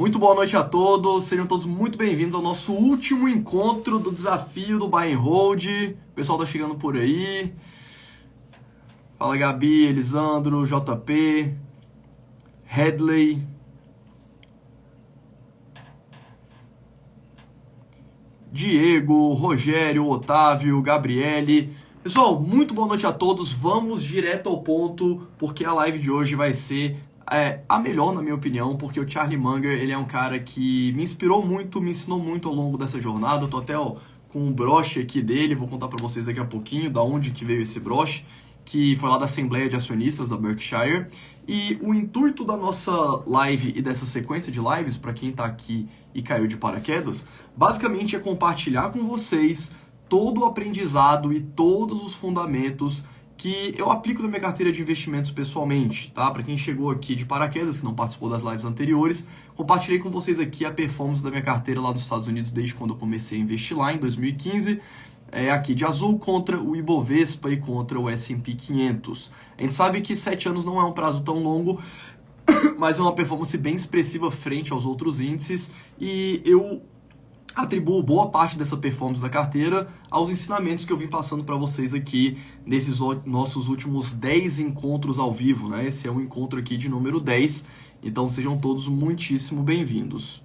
Muito boa noite a todos, sejam todos muito bem-vindos ao nosso último encontro do desafio do Buy and Hold. O pessoal tá chegando por aí. Fala Gabi, Elisandro, JP, Headley. Diego, Rogério, Otávio, Gabriele. Pessoal, muito boa noite a todos. Vamos direto ao ponto, porque a live de hoje vai ser a melhor, na minha opinião, porque o Charlie Munger, ele é um cara que me inspirou muito, me ensinou muito ao longo dessa jornada. Eu tô até com um broche aqui dele, vou contar para vocês daqui a pouquinho da onde que veio esse broche, que foi lá da Assembleia de Acionistas da Berkshire. E o intuito da nossa live e dessa sequência de lives, para quem está aqui e caiu de paraquedas, basicamente é compartilhar com vocês todo o aprendizado e todos os fundamentos que eu aplico na minha carteira de investimentos pessoalmente, tá? Para quem chegou aqui de paraquedas, que não participou das lives anteriores, compartilhei com vocês aqui a performance da minha carteira lá dos Estados Unidos desde quando eu comecei a investir lá, em 2015. Aqui de azul contra o Ibovespa e contra o S&P 500. A gente sabe que 7 anos não é um prazo tão longo, mas é uma performance bem expressiva frente aos outros índices, e eu atribuo boa parte dessa performance da carteira aos ensinamentos que eu vim passando para vocês aqui nesses nossos últimos 10 encontros ao vivo, né? Esse é o encontro aqui de número 10, então sejam todos muitíssimo bem-vindos.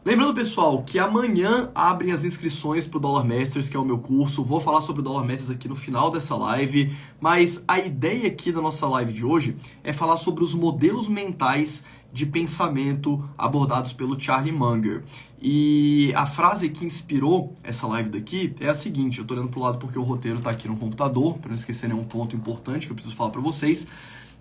Lembrando, pessoal, que amanhã abrem as inscrições para o Dollar Masters, que é o meu curso. Vou falar sobre o Dollar Masters aqui no final dessa live, mas a ideia aqui da nossa live de hoje é falar sobre os modelos mentais de pensamento abordados pelo Charlie Munger. E a frase que inspirou essa live daqui é a seguinte, eu estou olhando para o lado porque o roteiro está aqui no computador, para não esquecer nenhum ponto importante que eu preciso falar para vocês.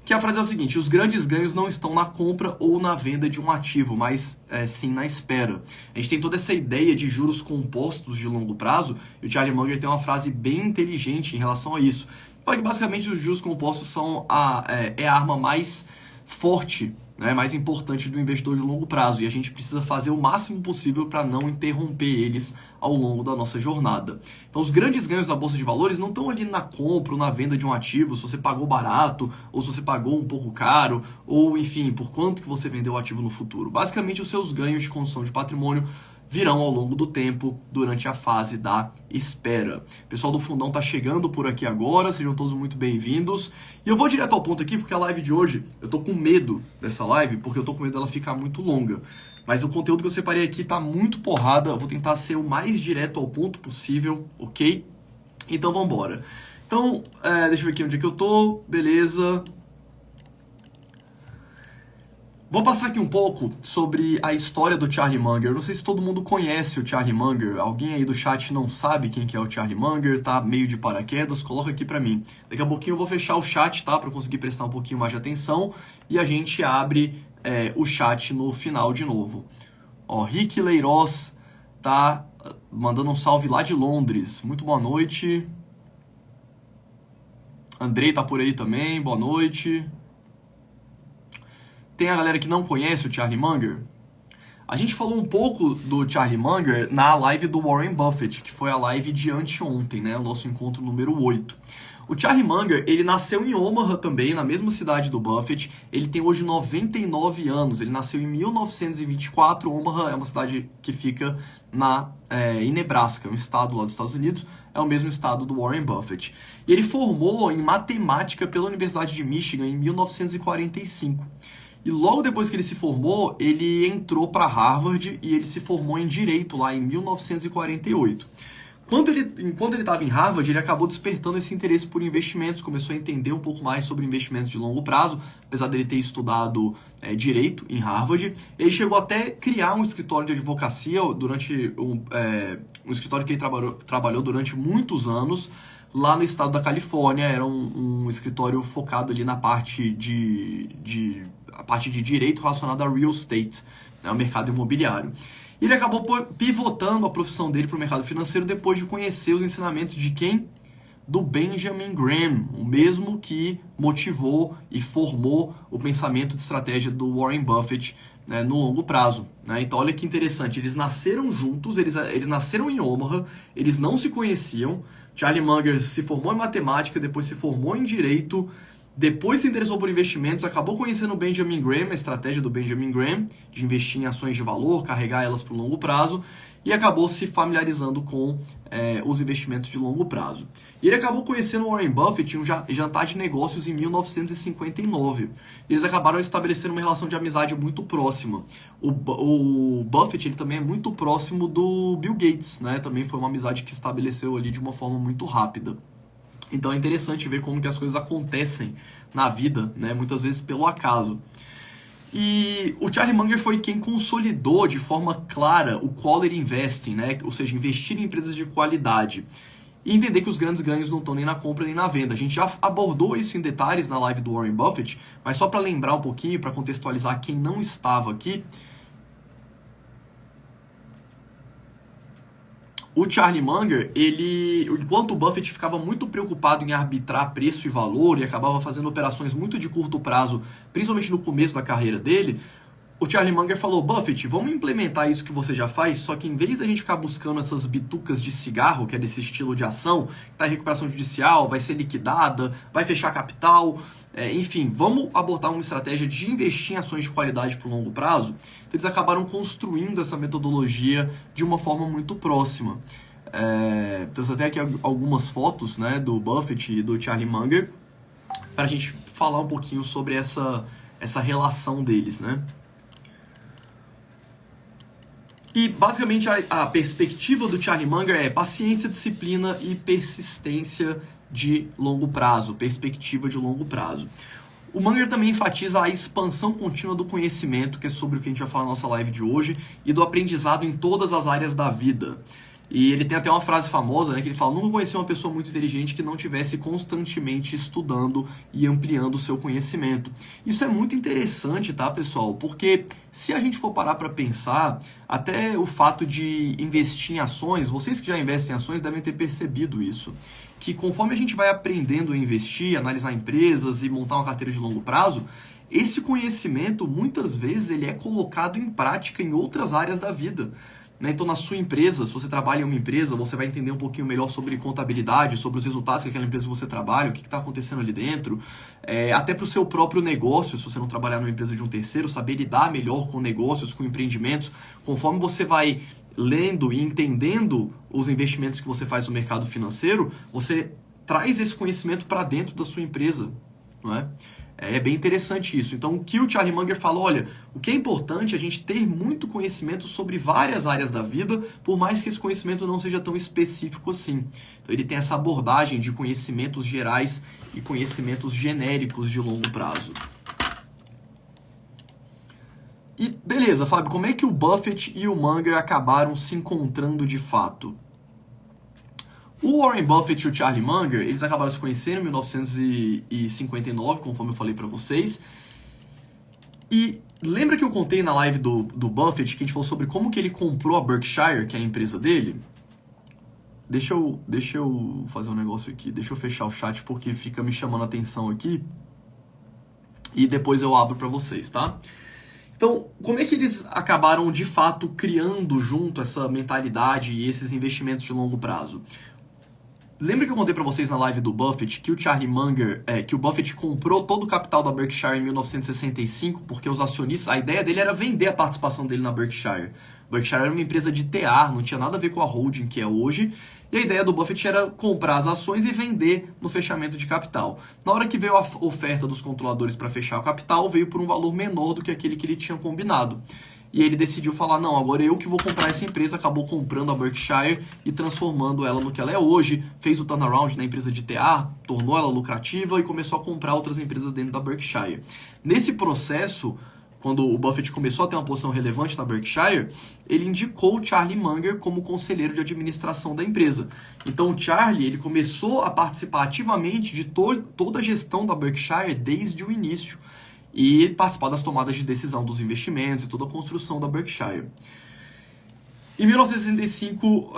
Que a frase é a seguinte: os grandes ganhos não estão na compra ou na venda de um ativo, mas sim na espera. A gente tem toda essa ideia de juros compostos de longo prazo, e o Charlie Munger tem uma frase bem inteligente em relação a isso. Fala que basicamente os juros compostos são a arma mais forte, né, mais importante do investidor de longo prazo, e a gente precisa fazer o máximo possível para não interromper eles ao longo da nossa jornada. Então os grandes ganhos da Bolsa de Valores não estão ali na compra ou na venda de um ativo, se você pagou barato, ou se você pagou um pouco caro, ou enfim, por quanto que você vendeu o ativo no futuro. Basicamente os seus ganhos de construção de patrimônio virão ao longo do tempo, durante a fase da espera. O pessoal do fundão está chegando por aqui agora, sejam todos muito bem-vindos. E eu vou direto ao ponto aqui, porque a live de hoje, eu tô com medo dessa live, porque eu tô com medo dela ficar muito longa. Mas o conteúdo que eu separei aqui tá muito porrada, eu vou tentar ser o mais direto ao ponto possível, ok? Então vamos embora. Então, deixa eu ver aqui onde é que eu tô, beleza. Vou passar aqui um pouco sobre a história do Charlie Munger. Não sei se todo mundo conhece o Charlie Munger. Alguém aí do chat não sabe quem que é o Charlie Munger, tá meio de paraquedas? Coloca aqui pra mim. Daqui a pouquinho eu vou fechar o chat, tá? Pra conseguir prestar um pouquinho mais de atenção. E a gente abre o chat no final de novo. Ó, Rick Leiroz tá mandando um salve lá de Londres. Muito boa noite. Andrei tá por aí também, boa noite. Tem a galera que não conhece o Charlie Munger. A gente falou um pouco do Charlie Munger na live do Warren Buffett, que foi a live de anteontem, né? O nosso encontro número 8. O Charlie Munger, ele nasceu em Omaha também, na mesma cidade do Buffett. Ele tem hoje 99 anos. Ele nasceu em 1924. Omaha é uma cidade que fica em Nebraska, um estado lá dos Estados Unidos. É o mesmo estado do Warren Buffett. E ele formou em matemática pela Universidade de Michigan em 1945. E logo depois que ele se formou, ele entrou para Harvard e ele se formou em Direito lá em 1948. Enquanto ele estava em Harvard, ele acabou despertando esse interesse por investimentos, começou a entender um pouco mais sobre investimentos de longo prazo, apesar dele ter estudado Direito em Harvard. Ele chegou até criar um escritório de advocacia durante um escritório que ele trabalhou durante muitos anos, lá no estado da Califórnia. Era um escritório focado ali na parte de direito relacionado a real estate, né, o mercado imobiliário. E ele acabou pivotando a profissão dele para o mercado financeiro depois de conhecer os ensinamentos de quem? Do Benjamin Graham, o mesmo que motivou e formou o pensamento de estratégia do Warren Buffett, né, no longo prazo, né? Então olha que interessante, eles nasceram juntos, eles nasceram em Omaha, eles não se conheciam. Charlie Munger se formou em matemática, depois se formou em direito, Depois se interessou por investimentos, acabou conhecendo o Benjamin Graham, a estratégia do Benjamin Graham, de investir em ações de valor, carregar elas para o longo prazo, e acabou se familiarizando com os investimentos de longo prazo. E ele acabou conhecendo o Warren Buffett em um jantar de negócios em 1959. Eles acabaram estabelecendo uma relação de amizade muito próxima. O Buffett ele também é muito próximo do Bill Gates, né? Também foi uma amizade que estabeleceu ali de uma forma muito rápida. Então é interessante ver como que as coisas acontecem na vida, né? Muitas vezes pelo acaso. E o Charlie Munger foi quem consolidou de forma clara o quality investing, né? Ou seja, investir em empresas de qualidade. E entender que os grandes ganhos não estão nem na compra nem na venda. A gente já abordou isso em detalhes na live do Warren Buffett, mas só para lembrar um pouquinho, para contextualizar quem não estava aqui, o Charlie Munger, enquanto o Buffett ficava muito preocupado em arbitrar preço e valor e acabava fazendo operações muito de curto prazo, principalmente no começo da carreira dele, o Charlie Munger falou: Buffett, vamos implementar isso que você já faz, só que em vez da gente ficar buscando essas bitucas de cigarro, que é desse estilo de ação, que está em recuperação judicial, vai ser liquidada, vai fechar capital, enfim, vamos abordar uma estratégia de investir em ações de qualidade para o longo prazo. Então, eles acabaram construindo essa metodologia de uma forma muito próxima. Então, eu tenho aqui algumas fotos, né, do Buffett e do Charlie Munger para a gente falar um pouquinho sobre essa relação deles, né? E basicamente a perspectiva do Charlie Munger é paciência, disciplina e persistência de longo prazo, perspectiva de longo prazo. O Munger também enfatiza a expansão contínua do conhecimento, que é sobre o que a gente vai falar na nossa live de hoje, e do aprendizado em todas as áreas da vida. E ele tem até uma frase famosa, né, que ele fala: nunca conheci uma pessoa muito inteligente que não estivesse constantemente estudando e ampliando o seu conhecimento. Isso é muito interessante, tá, pessoal? Porque se a gente for parar para pensar, até o fato de investir em ações, vocês que já investem em ações devem ter percebido isso, que conforme a gente vai aprendendo a investir, analisar empresas e montar uma carteira de longo prazo, esse conhecimento, muitas vezes, ele é colocado em prática em outras áreas da vida. Então, na sua empresa, se você trabalha em uma empresa, você vai entender um pouquinho melhor sobre contabilidade, sobre os resultados que aquela empresa que você trabalha, o que está acontecendo ali dentro. Até para o seu próprio negócio, se você não trabalhar numa empresa de um terceiro, saber lidar melhor com negócios, com empreendimentos. Conforme você vai lendo e entendendo os investimentos que você faz no mercado financeiro, você traz esse conhecimento para dentro da sua empresa, não é? É bem interessante isso. Então, o que o Charlie Munger fala, olha, o que é importante é a gente ter muito conhecimento sobre várias áreas da vida, por mais que esse conhecimento não seja tão específico assim. Então, ele tem essa abordagem de conhecimentos gerais e conhecimentos genéricos de longo prazo. E beleza, Fábio, como é que o Buffett e o Munger acabaram se encontrando de fato? O Warren Buffett e o Charlie Munger, eles acabaram se conhecendo em 1959, conforme eu falei para vocês. E lembra que eu contei na live do Buffett que a gente falou sobre como que ele comprou a Berkshire, que é a empresa dele? Deixa eu fazer um negócio aqui, deixa eu fechar o chat porque fica me chamando a atenção aqui. E depois eu abro para vocês, tá? Então, como é que eles acabaram de fato criando junto essa mentalidade e esses investimentos de longo prazo? Lembra que eu contei para vocês na live do Buffett que o Charlie Munger, que o Buffett comprou todo o capital da Berkshire em 1965 porque os acionistas, a ideia dele era vender a participação dele na Berkshire. Berkshire era uma empresa de tear, não tinha nada a ver com a holding que é hoje, e a ideia do Buffett era comprar as ações e vender no fechamento de capital. Na hora que veio a oferta dos controladores para fechar o capital, veio por um valor menor do que aquele que ele tinha combinado. E ele decidiu falar, não, agora eu que vou comprar essa empresa, acabou comprando a Berkshire e transformando ela no que ela é hoje, fez o turnaround na empresa de TA, tornou ela lucrativa e começou a comprar outras empresas dentro da Berkshire. Nesse processo, quando o Buffett começou a ter uma posição relevante na Berkshire, ele indicou o Charlie Munger como conselheiro de administração da empresa. Então o Charlie ele começou a participar ativamente de toda a gestão da Berkshire desde o início, e participar das tomadas de decisão dos investimentos e toda a construção da Berkshire. Em 1965,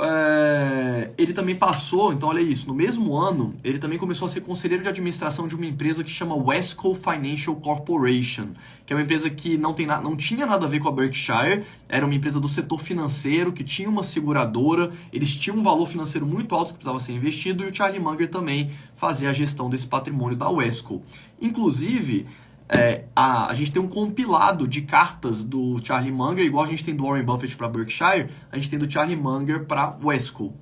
ele também passou, então olha isso, no mesmo ano, ele também começou a ser conselheiro de administração de uma empresa que chama Wesco Financial Corporation, que é uma empresa que não tinha nada a ver com a Berkshire, era uma empresa do setor financeiro, que tinha uma seguradora, eles tinham um valor financeiro muito alto que precisava ser investido, e o Charlie Munger também fazia a gestão desse patrimônio da Wesco. Inclusive, a gente tem um compilado de cartas do Charlie Munger, igual a gente tem do Warren Buffett para Berkshire, a gente tem do Charlie Munger para Wesco.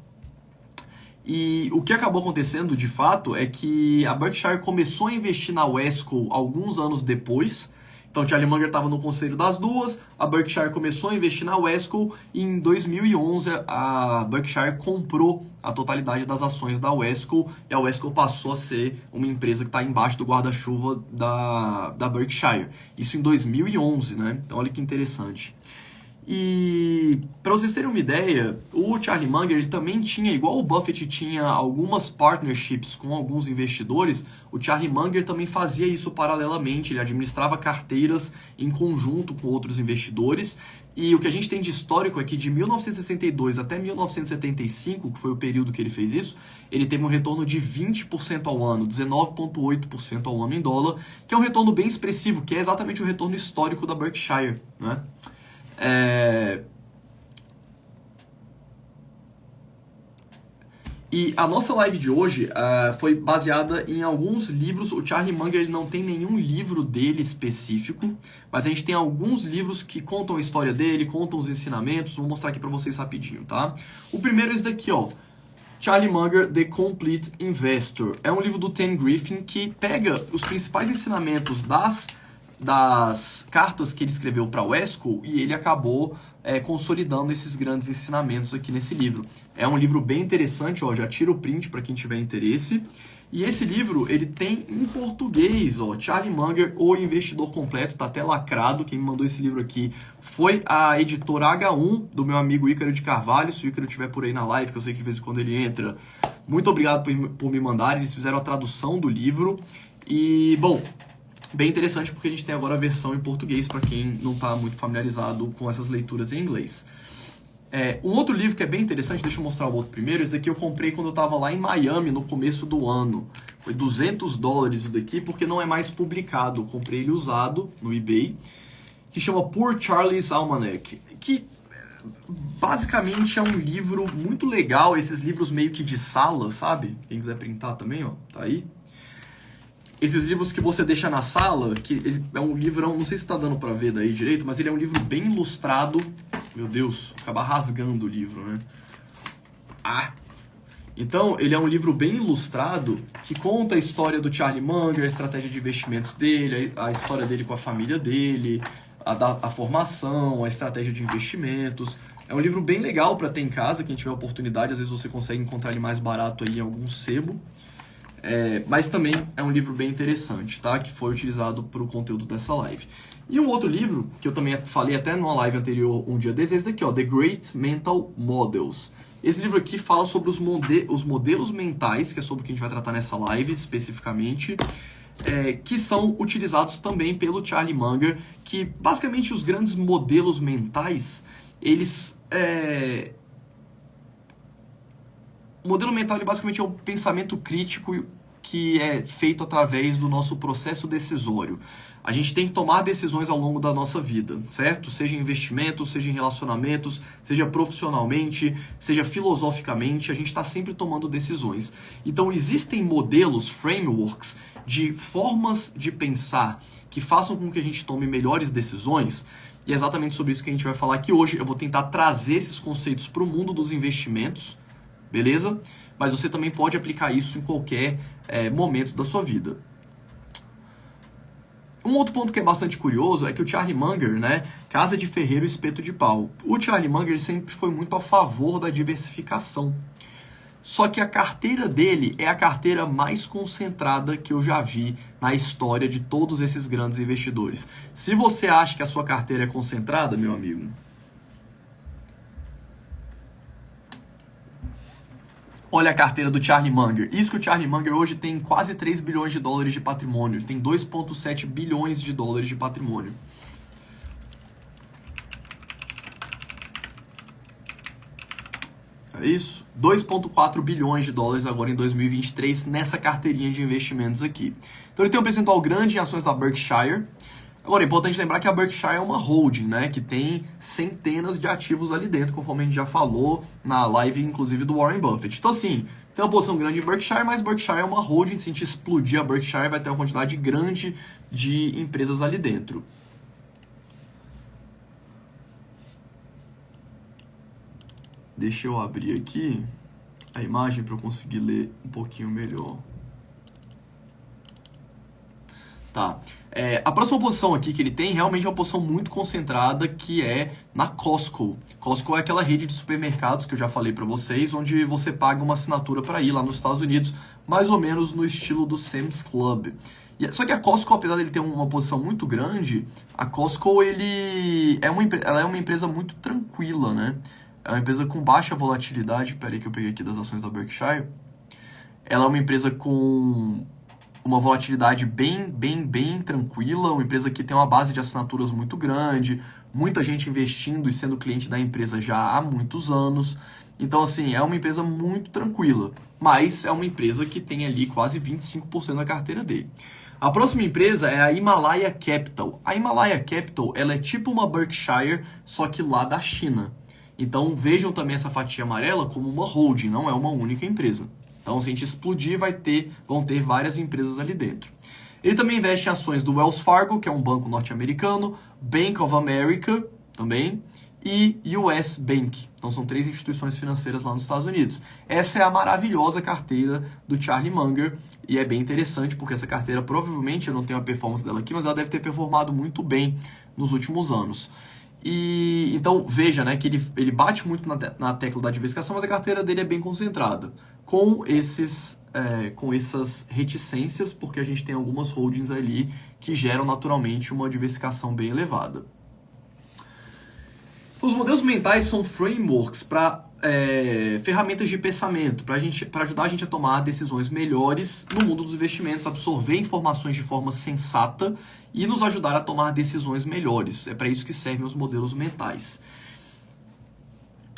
E o que acabou acontecendo, de fato, é que a Berkshire começou a investir na Wesco alguns anos depois. Então, o Charlie Munger estava no conselho das duas, a Berkshire começou a investir na Wesco e em 2011 a Berkshire comprou a totalidade das ações da Wesco e a Wesco passou a ser uma empresa que está embaixo do guarda-chuva da Berkshire. Isso em 2011, né? Então, olha que interessante. E para vocês terem uma ideia, o Charlie Munger ele também tinha, igual o Buffett tinha algumas partnerships com alguns investidores, o Charlie Munger também fazia isso paralelamente, ele administrava carteiras em conjunto com outros investidores. E o que a gente tem de histórico é que de 1962 até 1975, que foi o período que ele fez isso, ele teve um retorno de 20% ao ano, 19,8% ao ano em dólar, que é um retorno bem expressivo, que é exatamente o retorno histórico da Berkshire, né? E a nossa live de hoje foi baseada em alguns livros. O Charlie Munger ele não tem nenhum livro dele específico, mas a gente tem alguns livros que contam a história dele, contam os ensinamentos. Vou mostrar aqui para vocês rapidinho, tá? O primeiro é esse daqui, ó. Charlie Munger, The Complete Investor. É um livro do Ken Griffin que pega os principais ensinamentos das cartas que ele escreveu para a Wesco e ele acabou consolidando esses grandes ensinamentos aqui nesse livro. É um livro bem interessante, ó, já tira o print para quem tiver interesse. E esse livro, ele tem em português, ó, Charlie Munger, O Investidor Completo, tá até lacrado. Quem me mandou esse livro aqui foi a editora H1, do meu amigo Ícaro de Carvalho. Se o Ícaro estiver por aí na live, que eu sei que de vez em quando ele entra, muito obrigado por me mandar. Eles fizeram a tradução do livro. E, bom, bem interessante porque a gente tem agora a versão em português para quem não está muito familiarizado com essas leituras em inglês. Um outro livro que é bem interessante, deixa eu mostrar o outro primeiro. Esse daqui eu comprei quando eu estava lá em Miami no começo do ano. Foi $200 isso daqui porque não é mais publicado. Eu comprei ele usado no eBay, que chama Poor Charlie's Almanac, que basicamente é um livro muito legal, esses livros meio que de sala, sabe? Quem quiser printar também, ó, tá aí. Esses livros que você deixa na sala, que é um livrão, não sei se está dando para ver daí direito, mas ele é um livro bem ilustrado. Meu Deus, acabar rasgando o livro, né? Então, ele é um livro bem ilustrado que conta a história do Charlie Munger, a estratégia de investimentos dele, a história dele com a família dele, a formação, a estratégia de investimentos. É um livro bem legal para ter em casa, quem tiver oportunidade, às vezes você consegue encontrar ele mais barato aí em algum sebo. Mas também é um livro bem interessante, tá? Que foi utilizado para o conteúdo dessa live. E um outro livro, que eu também falei até numa live anterior um dia desses, é esse daqui, ó, The Great Mental Models. Esse livro aqui fala sobre os modelos mentais, que é sobre o que a gente vai tratar nessa live especificamente, que são utilizados também pelo Charlie Munger, que basicamente os grandes modelos mentais, eles... O modelo mental ele basicamente é um pensamento crítico que é feito através do nosso processo decisório. A gente tem que tomar decisões ao longo da nossa vida, certo? Seja em investimentos, seja em relacionamentos, seja profissionalmente, seja filosoficamente, a gente está sempre tomando decisões. Então existem modelos, frameworks, de formas de pensar que façam com que a gente tome melhores decisões. E é exatamente sobre isso que a gente vai falar aqui hoje. Eu vou tentar trazer esses conceitos para o mundo dos investimentos, beleza? Mas você também pode aplicar isso em qualquer momento da sua vida. Um outro ponto que é bastante curioso é que o Charlie Munger, né, casa de ferreiro, espeto de pau. O Charlie Munger sempre foi muito a favor da diversificação. Só que a carteira dele é a carteira mais concentrada que eu já vi na história de todos esses grandes investidores. Se você acha que a sua carteira é concentrada, meu amigo, olha a carteira do Charlie Munger. Isso que o Charlie Munger hoje tem quase 3 bilhões de dólares de patrimônio. Ele tem 2,7 bilhões de dólares de patrimônio. É isso? 2,4 bilhões de dólares agora em 2023 nessa carteirinha de investimentos aqui. Então ele tem um percentual grande em ações da Berkshire. Agora, é importante lembrar que a Berkshire é uma holding, né, que tem centenas de ativos ali dentro, conforme a gente já falou na live, inclusive, do Warren Buffett. Então, assim, tem uma posição grande em Berkshire, mas Berkshire é uma holding. Se a gente explodir a Berkshire, vai ter uma quantidade grande de empresas ali dentro. Deixa eu abrir aqui a imagem para eu conseguir ler um pouquinho melhor. Tá. A próxima posição aqui que ele tem realmente é uma posição muito concentrada, que é na Costco. Costco é aquela rede de supermercados que eu já falei para vocês, onde você paga uma assinatura para ir lá nos Estados Unidos, mais ou menos no estilo do Sam's Club. Só que a Costco, apesar de ele ter uma posição muito grande, a Costco ela é uma empresa muito tranquila, né? É uma empresa com baixa volatilidade. Peraí que eu peguei aqui das ações da Berkshire. Ela é uma empresa com uma volatilidade bem tranquila, uma empresa que tem uma base de assinaturas muito grande, muita gente investindo e sendo cliente da empresa já há muitos anos. Então, assim, é uma empresa muito tranquila, mas é uma empresa que tem ali quase 25% da carteira dele. A próxima empresa é a Himalaya Capital. A Himalaya Capital, ela é tipo uma Berkshire, só que lá da China. Então, vejam também essa fatia amarela como uma holding, não é uma única empresa. Então, se a gente explodir, vão ter várias empresas ali dentro. Ele também investe em ações do Wells Fargo, que é um banco norte-americano, Bank of America também, e US Bank. Então, são 3 instituições financeiras lá nos Estados Unidos. Essa é a maravilhosa carteira do Charlie Munger, e é bem interessante, porque essa carteira, provavelmente, eu não tenho a performance dela aqui, mas ela deve ter performado muito bem nos últimos anos. E então veja, né, que ele bate muito na tecla da diversificação, mas a carteira dele é bem concentrada, com essas reticências, porque a gente tem algumas holdings ali que geram naturalmente uma diversificação bem elevada. Os modelos mentais são frameworks para ferramentas de pensamento, para ajudar a gente a tomar decisões melhores no mundo dos investimentos, absorver informações de forma sensata e nos ajudar a tomar decisões melhores. É para isso que servem os modelos mentais.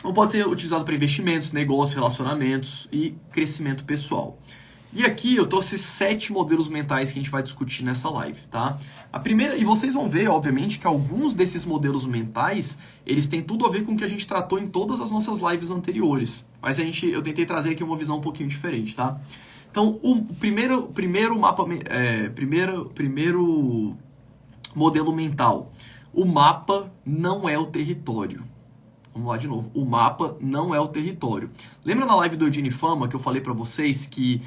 Ou pode ser utilizado para investimentos, negócios, relacionamentos e crescimento pessoal. E aqui eu trouxe 7 modelos mentais que a gente vai discutir nessa live, tá? A primeira, e vocês vão ver, obviamente, que alguns desses modelos mentais, eles têm tudo a ver com o que a gente tratou em todas as nossas lives anteriores. Mas eu tentei trazer aqui uma visão um pouquinho diferente, tá? Então, o primeiro modelo mental. O mapa não é o território. Vamos lá de novo. O mapa não é o território. Lembra na live do Eugene Fama que eu falei para vocês que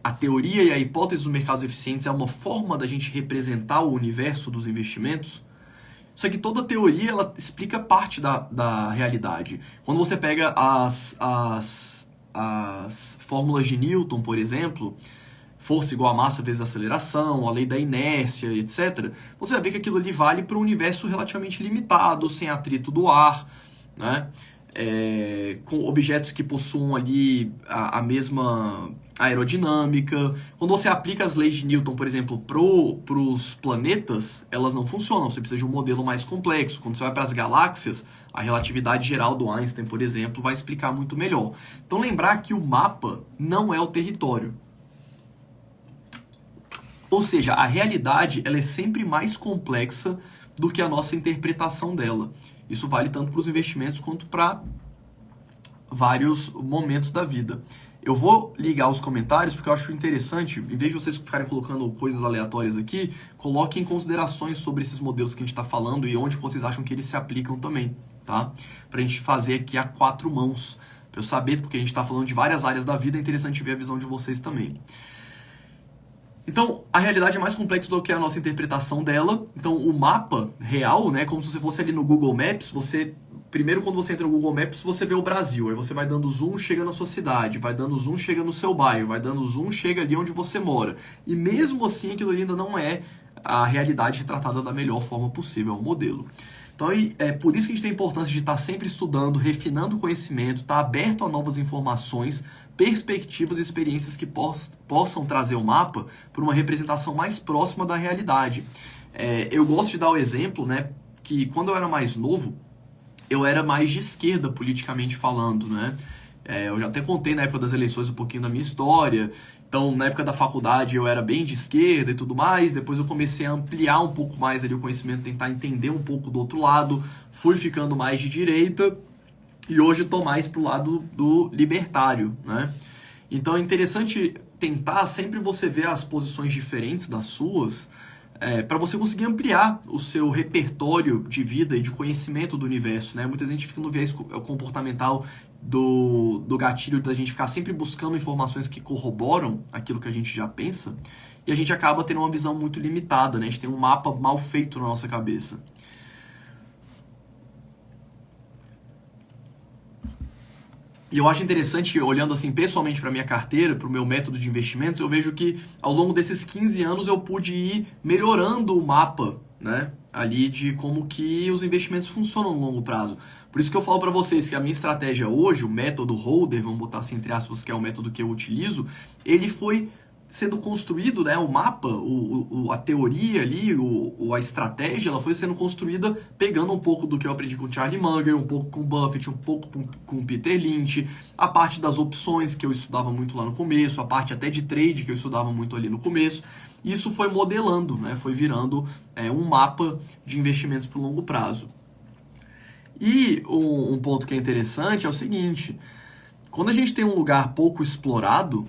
a teoria e a hipótese dos mercados eficientes é uma forma da gente representar o universo dos investimentos? Só que toda teoria ela explica parte da realidade. Quando você pega as fórmulas de Newton, por exemplo, força igual a massa vezes aceleração, a lei da inércia, etc., você vai ver que aquilo ali vale para um universo relativamente limitado, sem atrito do ar, né? Com objetos que possuam ali a mesma aerodinâmica. Quando você aplica as leis de Newton, por exemplo, para os planetas, elas não funcionam. Você precisa de um modelo mais complexo. Quando você vai para as galáxias, a relatividade geral do Einstein, por exemplo, vai explicar muito melhor. Então, lembrar que o mapa não é o território. Ou seja, a realidade ela é sempre mais complexa do que a nossa interpretação dela. Isso vale tanto para os investimentos quanto para vários momentos da vida. Eu vou ligar os comentários porque eu acho interessante, em vez de vocês ficarem colocando coisas aleatórias aqui, coloquem considerações sobre esses modelos que a gente está falando e onde vocês acham que eles se aplicam também, tá? Para a gente fazer aqui a 4 mãos, para eu saber, porque a gente está falando de várias áreas da vida, é interessante ver a visão de vocês também. Então, a realidade é mais complexa do que a nossa interpretação dela. Então, o mapa real, né, como se você fosse ali no Google Maps, primeiro quando você entra no Google Maps, você vê o Brasil. Aí você vai dando zoom, chega na sua cidade, vai dando zoom, chega no seu bairro, vai dando zoom, chega ali onde você mora. E mesmo assim, aquilo ainda não é a realidade retratada da melhor forma possível, é um modelo. Então, é por isso que a gente tem a importância de estar sempre estudando, refinando o conhecimento, estar aberto a novas informações, perspectivas e experiências que possam trazer o mapa para uma representação mais próxima da realidade. Eu gosto de dar o exemplo, né, que quando eu era mais novo, eu era mais de esquerda politicamente falando, né? Eu já até contei na época das eleições um pouquinho da minha história. Então, na época da faculdade eu era bem de esquerda e tudo mais, depois eu comecei a ampliar um pouco mais ali o conhecimento, tentar entender um pouco do outro lado, fui ficando mais de direita e hoje estou mais pro lado do libertário, né? Então é interessante tentar sempre você ver as posições diferentes das suas, para você conseguir ampliar o seu repertório de vida e de conhecimento do universo, né? Muita gente fica no viés comportamental do gatilho da gente ficar sempre buscando informações que corroboram aquilo que a gente já pensa, e a gente acaba tendo uma visão muito limitada, né? A gente tem um mapa mal feito na nossa cabeça. E eu acho interessante, olhando assim pessoalmente para minha carteira, para o meu método de investimentos, eu vejo que ao longo desses 15 anos eu pude ir melhorando o mapa, né, ali de como que os investimentos funcionam no longo prazo. Por isso que eu falo para vocês que a minha estratégia hoje, o método Holder, vamos botar assim entre aspas, que é o método que eu utilizo, ele foi sendo construído, né, o mapa, a teoria ali, a estratégia, ela foi sendo construída pegando um pouco do que eu aprendi com o Charlie Munger, um pouco com o Buffett, um pouco com o Peter Lynch, a parte das opções que eu estudava muito lá no começo, a parte até de trade que eu estudava muito ali no começo. Isso foi modelando, né, foi virando um mapa de investimentos para o longo prazo. E um ponto que é interessante é o seguinte, quando a gente tem um lugar pouco explorado,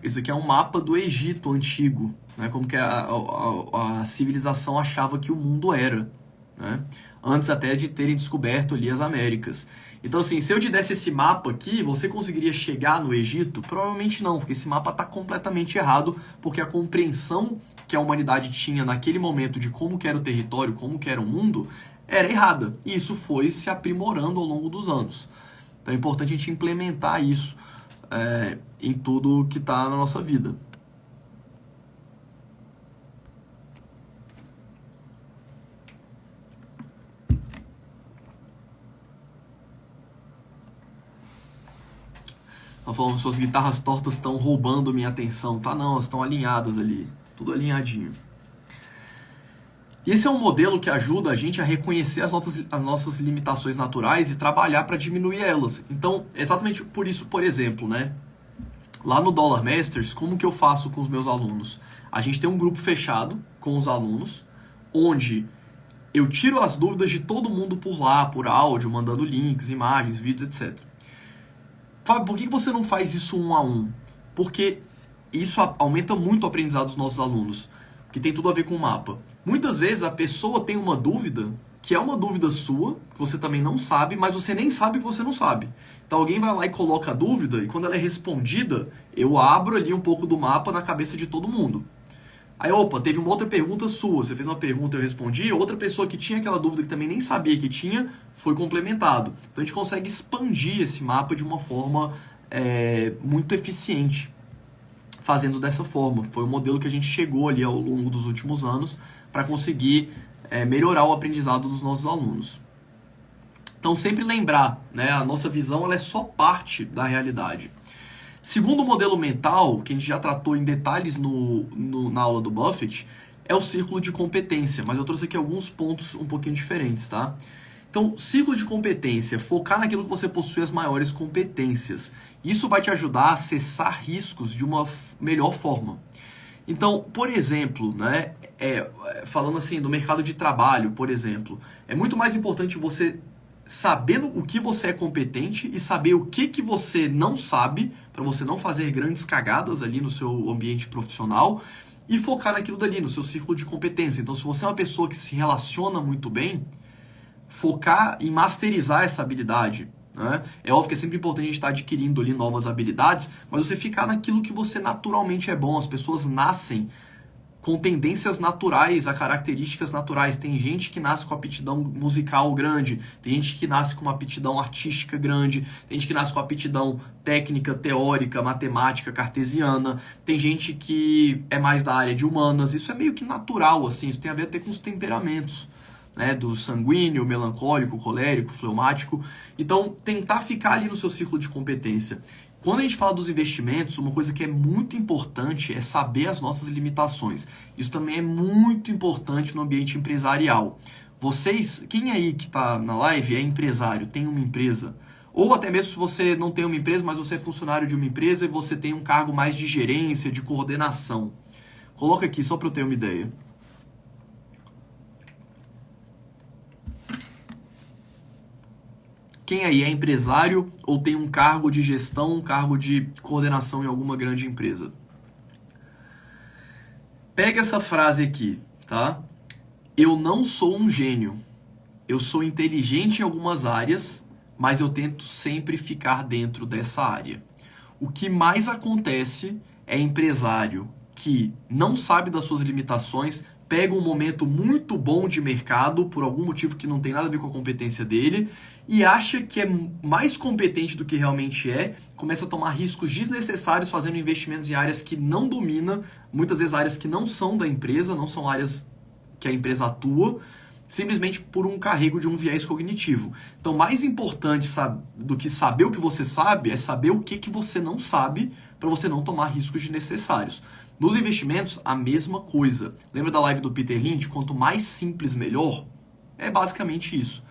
isso aqui é um mapa do Egito antigo, né? Como que a civilização achava que o mundo era, né? Antes até de terem descoberto ali as Américas. Então assim, se eu te desse esse mapa aqui, você conseguiria chegar no Egito? Provavelmente não, porque esse mapa está completamente errado, porque a compreensão que a humanidade tinha naquele momento de como que era o território, como que era o mundo, era errada. E isso foi se aprimorando ao longo dos anos. Então é importante a gente implementar isso em tudo que está na nossa vida. Estão falando que suas guitarras tortas estão roubando minha atenção. Tá não, elas estão alinhadas ali. Tudo alinhadinho. Esse é um modelo que ajuda a gente a reconhecer as nossas limitações naturais e trabalhar para diminuir elas. Então, exatamente por isso, por exemplo, né? Lá no Dollar Masters, como que eu faço com os meus alunos? A gente tem um grupo fechado com os alunos, onde eu tiro as dúvidas de todo mundo por lá, por áudio, mandando links, imagens, vídeos, etc. Fábio, por que você não faz isso 1 a 1? Porque isso aumenta muito o aprendizado dos nossos alunos, que tem tudo a ver com o mapa. Muitas vezes a pessoa tem uma dúvida, que é uma dúvida sua, que você também não sabe, mas você nem sabe que você não sabe. Então alguém vai lá e coloca a dúvida, e quando ela é respondida, eu abro ali um pouco do mapa na cabeça de todo mundo. Aí, opa, teve uma outra pergunta sua, você fez uma pergunta, eu respondi, outra pessoa que tinha aquela dúvida que também nem sabia que tinha, foi complementado. Então a gente consegue expandir esse mapa de uma forma muito eficiente, fazendo dessa forma. Foi o modelo que a gente chegou ali ao longo dos últimos anos para conseguir melhorar o aprendizado dos nossos alunos. Então sempre lembrar, né, a nossa visão ela é só parte da realidade. Segundo modelo mental, que a gente já tratou em detalhes na aula do Buffett, é o círculo de competência, mas eu trouxe aqui alguns pontos um pouquinho diferentes, tá? Então, círculo de competência, focar naquilo que você possui as maiores competências. Isso vai te ajudar a acessar riscos de uma melhor forma. Então, por exemplo, né, falando assim do mercado de trabalho, por exemplo, é muito mais importante você saber o que você é competente e saber o que você não sabe, para você não fazer grandes cagadas ali no seu ambiente profissional e focar naquilo dali, no seu círculo de competência. Então, se você é uma pessoa que se relaciona muito bem, focar em masterizar essa habilidade, né? É óbvio que é sempre importante a gente estar adquirindo ali novas habilidades, mas você ficar naquilo que você naturalmente é bom. As pessoas nascem com tendências naturais, a características naturais. Tem gente que nasce com aptidão musical grande, tem gente que nasce com uma aptidão artística grande, tem gente que nasce com aptidão técnica, teórica, matemática, cartesiana, tem gente que é mais da área de humanas. Isso é meio que natural, assim, isso tem a ver até com os temperamentos, né, do sanguíneo, melancólico, colérico, fleumático. Então, tentar ficar ali no seu círculo de competência. Quando a gente fala dos investimentos, uma coisa que é muito importante é saber as nossas limitações. Isso também é muito importante no ambiente empresarial. Vocês, quem aí que está na live é empresário, tem uma empresa, Ou até mesmo se você não tem uma empresa, mas você é funcionário de uma empresa e você tem um cargo mais de gerência, de coordenação. Coloca aqui só para eu ter uma ideia. Quem aí é empresário ou tem um cargo de gestão, um cargo de coordenação em alguma grande empresa? Pega essa frase aqui, tá? Eu não sou um gênio. Eu sou inteligente em algumas áreas, mas eu tento sempre ficar dentro dessa área. O que mais acontece é empresário que não sabe das suas limitações, pega um momento muito bom de mercado, por algum motivo que não tem nada a ver com a competência dele, e acha que é mais competente do que realmente é, começa a tomar riscos desnecessários fazendo investimentos em áreas que não domina, muitas vezes áreas que não são da empresa, não são áreas que a empresa atua, simplesmente por um carrego de um viés cognitivo. Então, mais importante do que saber o que você sabe, é saber o que você não sabe para você não tomar riscos desnecessários. Nos investimentos, a mesma coisa. Lembra da live do Peter Lynch? Quanto mais simples, melhor? É basicamente isso.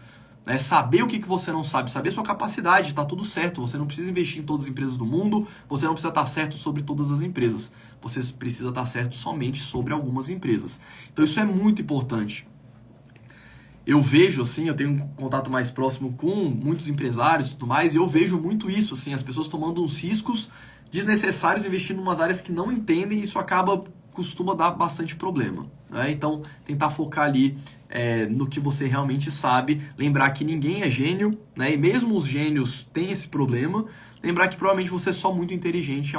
É saber o que você não sabe, saber sua capacidade, tá tudo certo. Você não precisa investir em todas as empresas do mundo, você não precisa estar certo sobre todas as empresas. Você precisa estar certo somente sobre algumas empresas. Então isso é muito importante. Eu vejo, assim, eu tenho um contato mais próximo com muitos empresários e tudo mais, e eu vejo muito isso, assim, as pessoas tomando uns riscos desnecessários, investindo em umas áreas que não entendem, e isso costuma dar bastante problema, né? Então, tentar focar ali no que você realmente sabe, lembrar que ninguém é gênio, né? E mesmo os gênios têm esse problema, lembrar que provavelmente você é só muito inteligente em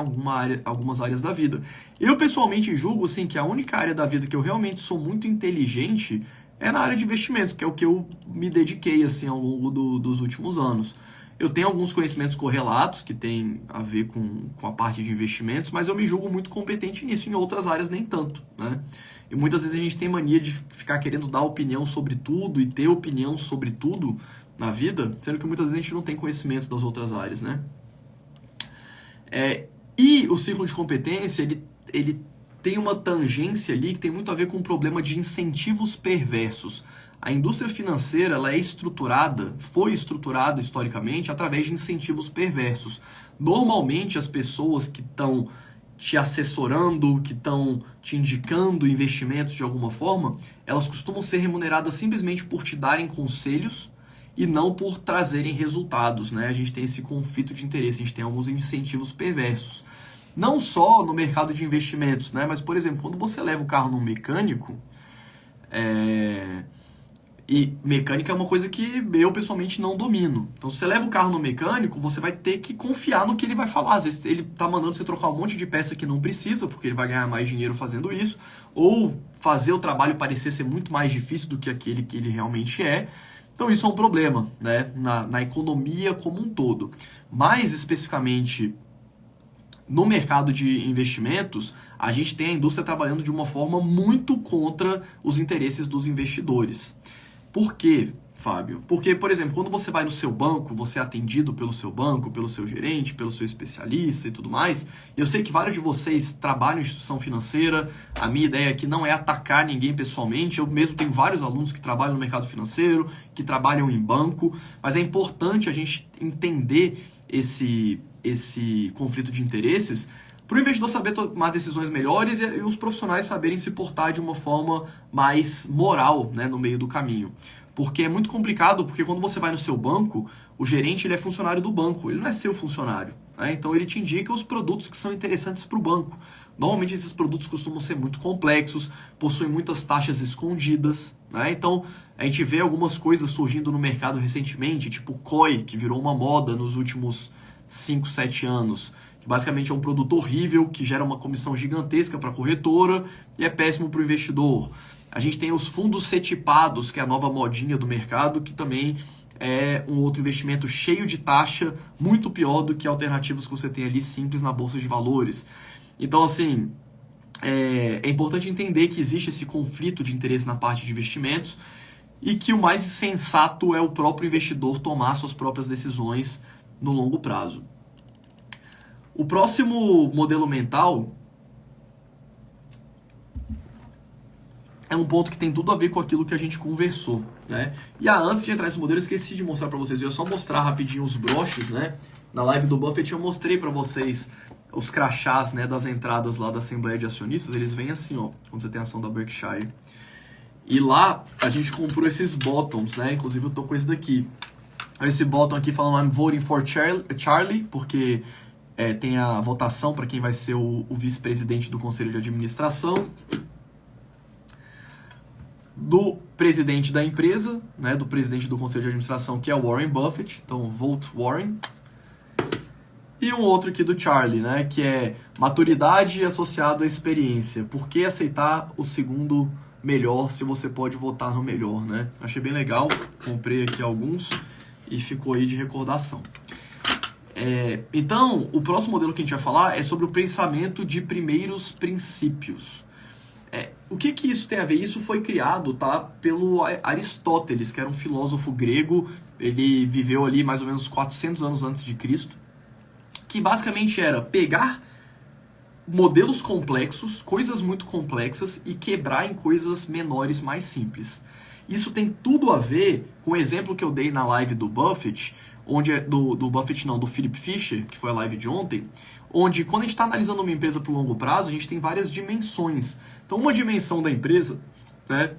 algumas áreas da vida. Eu, pessoalmente, julgo, assim, que a única área da vida que eu realmente sou muito inteligente é na área de investimentos, que é o que eu me dediquei assim ao longo dos últimos anos. Eu tenho alguns conhecimentos correlatos que têm a ver com a parte de investimentos, mas eu me julgo muito competente nisso, em outras áreas nem tanto, né? E muitas vezes a gente tem mania de ficar querendo dar opinião sobre tudo e ter opinião sobre tudo na vida, sendo que muitas vezes a gente não tem conhecimento das outras áreas, né? E o ciclo de competência, ele tem uma tangência ali que tem muito a ver com o problema de incentivos perversos. A indústria financeira ela foi estruturada historicamente através de incentivos perversos. Normalmente as pessoas que estão te assessorando, que estão te indicando investimentos de alguma forma, elas costumam ser remuneradas simplesmente por te darem conselhos e não por trazerem resultados, né? A gente tem esse conflito de interesse, a gente tem alguns incentivos perversos. Não só no mercado de investimentos, né? Mas, por exemplo, quando você leva o carro num mecânico, e mecânica é uma coisa que eu pessoalmente não domino. Então, se você leva o carro no mecânico, você vai ter que confiar no que ele vai falar. Às vezes ele está mandando você trocar um monte de peça que não precisa, porque ele vai ganhar mais dinheiro fazendo isso, ou fazer o trabalho parecer ser muito mais difícil do que aquele que ele realmente é. Então, isso é um problema, né? Na economia como um todo. Mais especificamente no mercado de investimentos, a gente tem a indústria trabalhando de uma forma muito contra os interesses dos investidores. Por quê, Fábio? Porque, por exemplo, quando você vai no seu banco, você é atendido pelo seu banco, pelo seu gerente, pelo seu especialista e tudo mais. Eu sei que vários de vocês trabalham em instituição financeira. A minha ideia aqui não é atacar ninguém pessoalmente. Eu mesmo tenho vários alunos que trabalham no mercado financeiro, que trabalham em banco. Mas é importante a gente entender esse conflito de interesses para o investidor saber tomar decisões melhores e os profissionais saberem se portar de uma forma mais moral, né, no meio do caminho. Porque é muito complicado, porque quando você vai no seu banco, o gerente ele é funcionário do banco, ele não é seu funcionário, né? Então ele te indica os produtos que são interessantes para o banco. Normalmente esses produtos costumam ser muito complexos, possuem muitas taxas escondidas, né? Então a gente vê algumas coisas surgindo no mercado recentemente, tipo o COI, que virou uma moda nos últimos 5, 7 anos, que basicamente é um produto horrível, que gera uma comissão gigantesca para a corretora e é péssimo para o investidor. A gente tem os fundos cetipados, que é a nova modinha do mercado, que também é um outro investimento cheio de taxa, muito pior do que alternativas que você tem ali simples na bolsa de valores. Então, assim, é importante entender que existe esse conflito de interesse na parte de investimentos e que o mais sensato é o próprio investidor tomar suas próprias decisões no longo prazo. O próximo modelo mental é um ponto que tem tudo a ver com aquilo que a gente conversou, né? E antes de entrar nesse modelo, eu esqueci de mostrar para vocês. Eu ia só mostrar rapidinho os broches, né? Na live do Buffett eu mostrei para vocês os crachás, né, das entradas lá da Assembleia de Acionistas. Eles vêm assim, ó, quando você tem a ação da Berkshire. E lá a gente comprou esses bottoms, né? Inclusive eu tô com esse daqui. Esse bottom aqui falando I'm voting for Charlie, porque tem a votação para quem vai ser o vice-presidente do Conselho de Administração. Do presidente da empresa, né, do presidente do conselho de administração, que é o Warren Buffett, então vote Warren. E um outro aqui do Charlie, né, que é maturidade associado à experiência. Por que aceitar o segundo melhor se você pode votar no melhor, né? Achei bem legal, comprei aqui alguns e ficou aí de recordação. Então, o próximo modelo que a gente vai falar é sobre o pensamento de primeiros princípios. O que isso tem a ver? Isso foi criado, tá, pelo Aristóteles, que era um filósofo grego. Ele viveu ali mais ou menos 400 anos antes de Cristo, que basicamente era pegar modelos complexos, coisas muito complexas, e quebrar em coisas menores, mais simples. Isso tem tudo a ver com o exemplo que eu dei na live do Buffett, do Buffett não, do Philip Fisher, que foi a live de ontem, onde quando a gente está analisando uma empresa por longo prazo, a gente tem várias dimensões. Então, uma dimensão da empresa, né,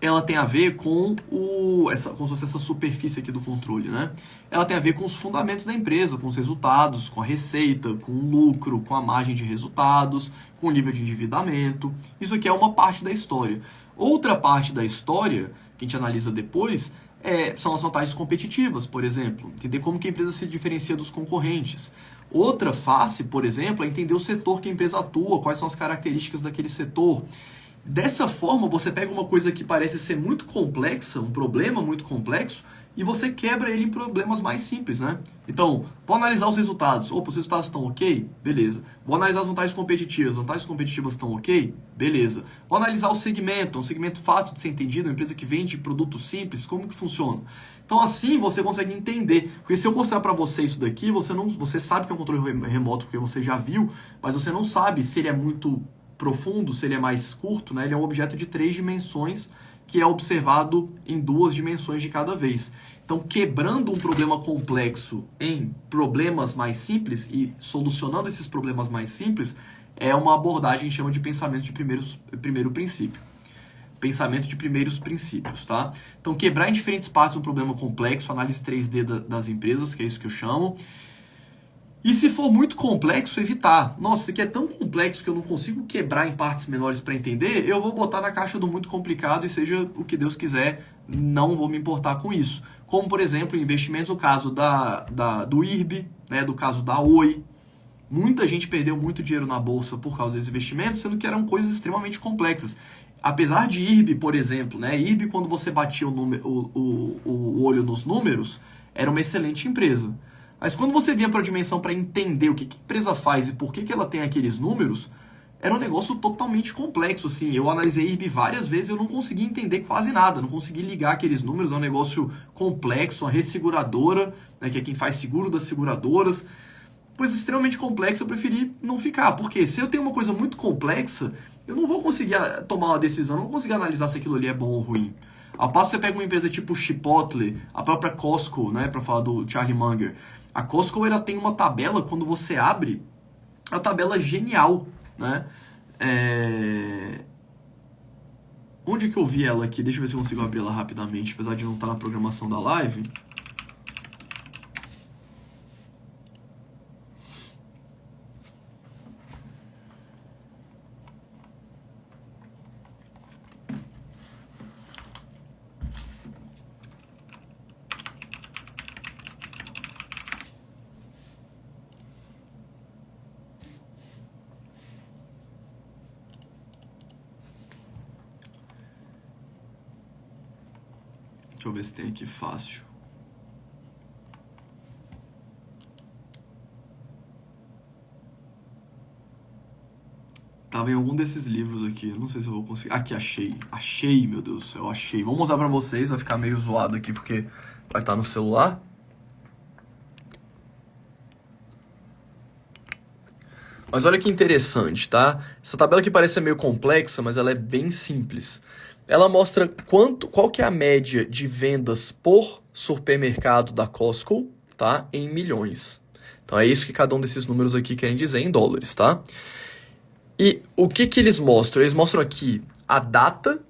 ela tem a ver com como se fosse essa superfície aqui do controle, né? Ela tem a ver com os fundamentos da empresa, com os resultados, com a receita, com o lucro, com a margem de resultados, com o nível de endividamento. Isso aqui é uma parte da história. Outra parte da história, que a gente analisa depois, são as vantagens competitivas, por exemplo. Entender como que a empresa se diferencia dos concorrentes. Outra face, por exemplo, é entender o setor que a empresa atua, quais são as características daquele setor. Dessa forma, você pega uma coisa que parece ser muito complexa, um problema muito complexo, e você quebra ele em problemas mais simples, né? Então, vou analisar os resultados. Opa, os resultados estão ok? Beleza. Vou analisar as vantagens competitivas. As vantagens competitivas estão ok? Beleza. Vou analisar o segmento. Um segmento fácil de ser entendido, uma empresa que vende produtos simples, como que funciona? Então, assim, você consegue entender. Porque se eu mostrar para você isso daqui, você sabe que é um controle remoto, porque você já viu, mas você não sabe se ele é muito profundo, se ele é mais curto, né? Ele é um objeto de 3 dimensões que é observado em 2 dimensões de cada vez. Então, quebrando um problema complexo em problemas mais simples e solucionando esses problemas mais simples é uma abordagem que a gente chama de pensamento de primeiro princípio. Pensamento de primeiros princípios, tá? Então, quebrar em diferentes partes um problema complexo, análise 3D das empresas, que é isso que eu chamo. E se for muito complexo, evitar. Nossa, isso aqui é tão complexo que eu não consigo quebrar em partes menores para entender, eu vou botar na caixa do muito complicado e seja o que Deus quiser, não vou me importar com isso. Como, por exemplo, em investimentos, o caso do IRB, né, do caso da Oi. Muita gente perdeu muito dinheiro na bolsa por causa desses investimentos, sendo que eram coisas extremamente complexas. Apesar de IRB, por exemplo, né, IRB, quando você batia o olho nos números, era uma excelente empresa. Mas quando você vinha para a dimensão para entender o que a empresa faz e por que ela tem aqueles números, era um negócio totalmente complexo. Assim. Eu analisei IRB várias vezes e eu não consegui entender quase nada, não consegui ligar aqueles números, é um negócio complexo, uma resseguradora, né, que é quem faz seguro das seguradoras. Coisa extremamente complexa, eu preferi não ficar. Porque se eu tenho uma coisa muito complexa, eu não vou conseguir tomar uma decisão, não vou conseguir analisar se aquilo ali é bom ou ruim. Ao passo que você pega uma empresa tipo Chipotle, a própria Costco, né, para falar do Charlie Munger. A Costco ela tem uma tabela, quando você abre, a tabela é genial, né? Onde que eu vi ela aqui? Deixa eu ver se eu consigo abrir ela rapidamente, apesar de não estar na programação da live. Deixa eu ver se tem aqui fácil. Tava em algum desses livros aqui. Eu não sei se eu vou conseguir. Aqui, achei. Achei, meu Deus do céu, achei. Vou mostrar pra vocês. Vai ficar meio zoado aqui porque vai estar no celular. Mas olha que interessante, tá? Essa tabela que parece ser meio complexa, mas ela é bem simples. Ela mostra qual que é a média de vendas por supermercado da Costco, tá? Em milhões. Então é isso que cada um desses números aqui querem dizer em dólares, tá? E o que eles mostram? Eles mostram aqui a data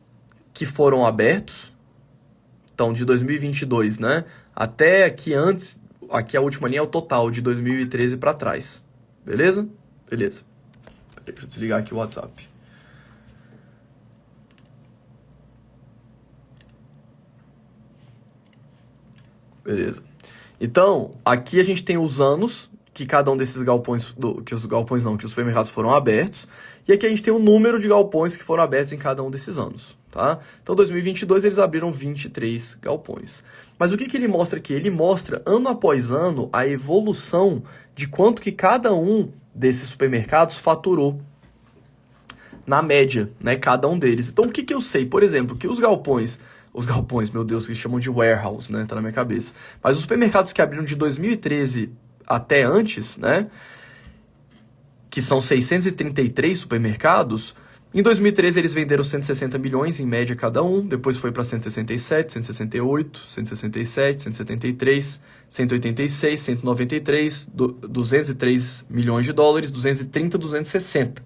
que foram abertos. Então, de 2022, né? Até aqui antes, aqui a última linha é o total, de 2013 para trás. Beleza? Beleza. Peraí, deixa eu desligar aqui o WhatsApp. Beleza. Então, aqui a gente tem os anos que cada um desses galpões, que os supermercados foram abertos, e aqui a gente tem o número de galpões que foram abertos em cada um desses anos, tá? Então, 2022 eles abriram 23 galpões. Mas o que ele mostra aqui? Ele mostra, ano após ano, a evolução de quanto que cada um desses supermercados faturou na média, né, cada um deles. Então, o que eu sei? Por exemplo, que os galpões, meu Deus, que eles chamam de warehouse, né, tá na minha cabeça. Mas os supermercados que abriram de 2013 até antes, né, que são 633 supermercados, em 2013 eles venderam 160 milhões em média cada um, depois foi para 167, 168, 167, 173, 186, 193, 203 milhões de dólares, 230, 260.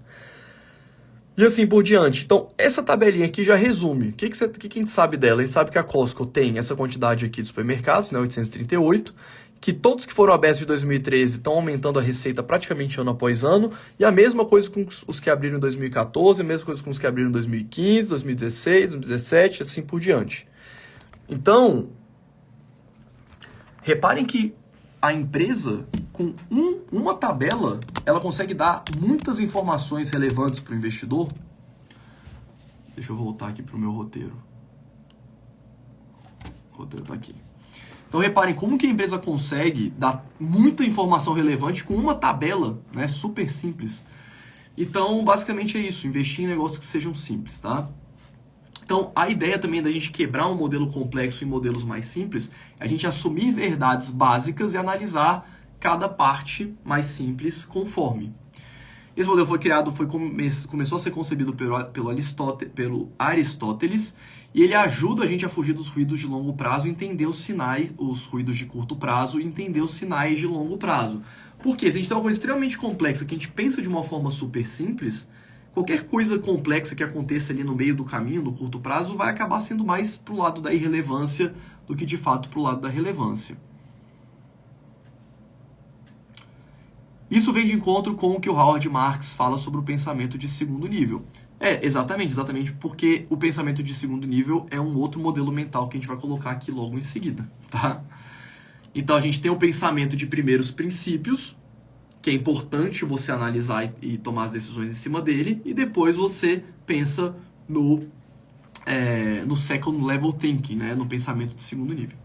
E assim por diante. Então, essa tabelinha aqui já resume. O que a gente sabe dela? A gente sabe que a Costco tem essa quantidade aqui de supermercados, né, 838, que todos que foram abertos de 2013 estão aumentando a receita praticamente ano após ano, e a mesma coisa com os que abriram em 2014, a mesma coisa com os que abriram em 2015, 2016, 2017, assim por diante. Então, reparem que a empresa, com uma tabela, ela consegue dar muitas informações relevantes para o investidor. Deixa eu voltar aqui para o meu roteiro. O roteiro está aqui. Então reparem como que a empresa consegue dar muita informação relevante com uma tabela, né, super simples. Então, basicamente é isso, investir em negócios que sejam simples, tá? Então, a ideia também da gente quebrar um modelo complexo em modelos mais simples é a gente assumir verdades básicas e analisar cada parte mais simples conforme. Esse modelo foi criado, começou a ser concebido pelo Aristóteles, e ele ajuda a gente a fugir dos ruídos de longo prazo, entender os sinais, os ruídos de curto prazo e entender os sinais de longo prazo. Porque se a gente tem uma coisa extremamente complexa que a gente pensa de uma forma super simples, qualquer coisa complexa que aconteça ali no meio do caminho, no curto prazo, vai acabar sendo mais pro lado da irrelevância do que de fato pro lado da relevância. Isso vem de encontro com o que o Howard Marks fala sobre o pensamento de segundo nível. Exatamente porque o pensamento de segundo nível é um outro modelo mental que a gente vai colocar aqui logo em seguida, tá? Então a gente tem o pensamento de primeiros princípios, que é importante você analisar e tomar as decisões em cima dele, e depois você pensa no second level thinking, né? No pensamento de segundo nível.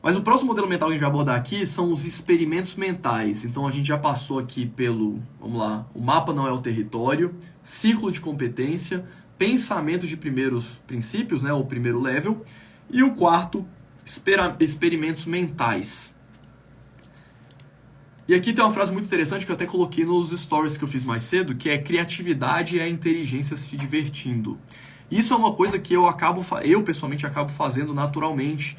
Mas o próximo modelo mental que a gente vai abordar aqui são os experimentos mentais. Então a gente já passou aqui pelo, vamos lá, o mapa não é o território, ciclo de competência, pensamento de primeiros princípios, né, o primeiro level, e o quarto, experimentos mentais. E aqui tem uma frase muito interessante que eu até coloquei nos stories que eu fiz mais cedo, que é criatividade é a inteligência se divertindo. Isso é uma coisa que eu pessoalmente acabo fazendo naturalmente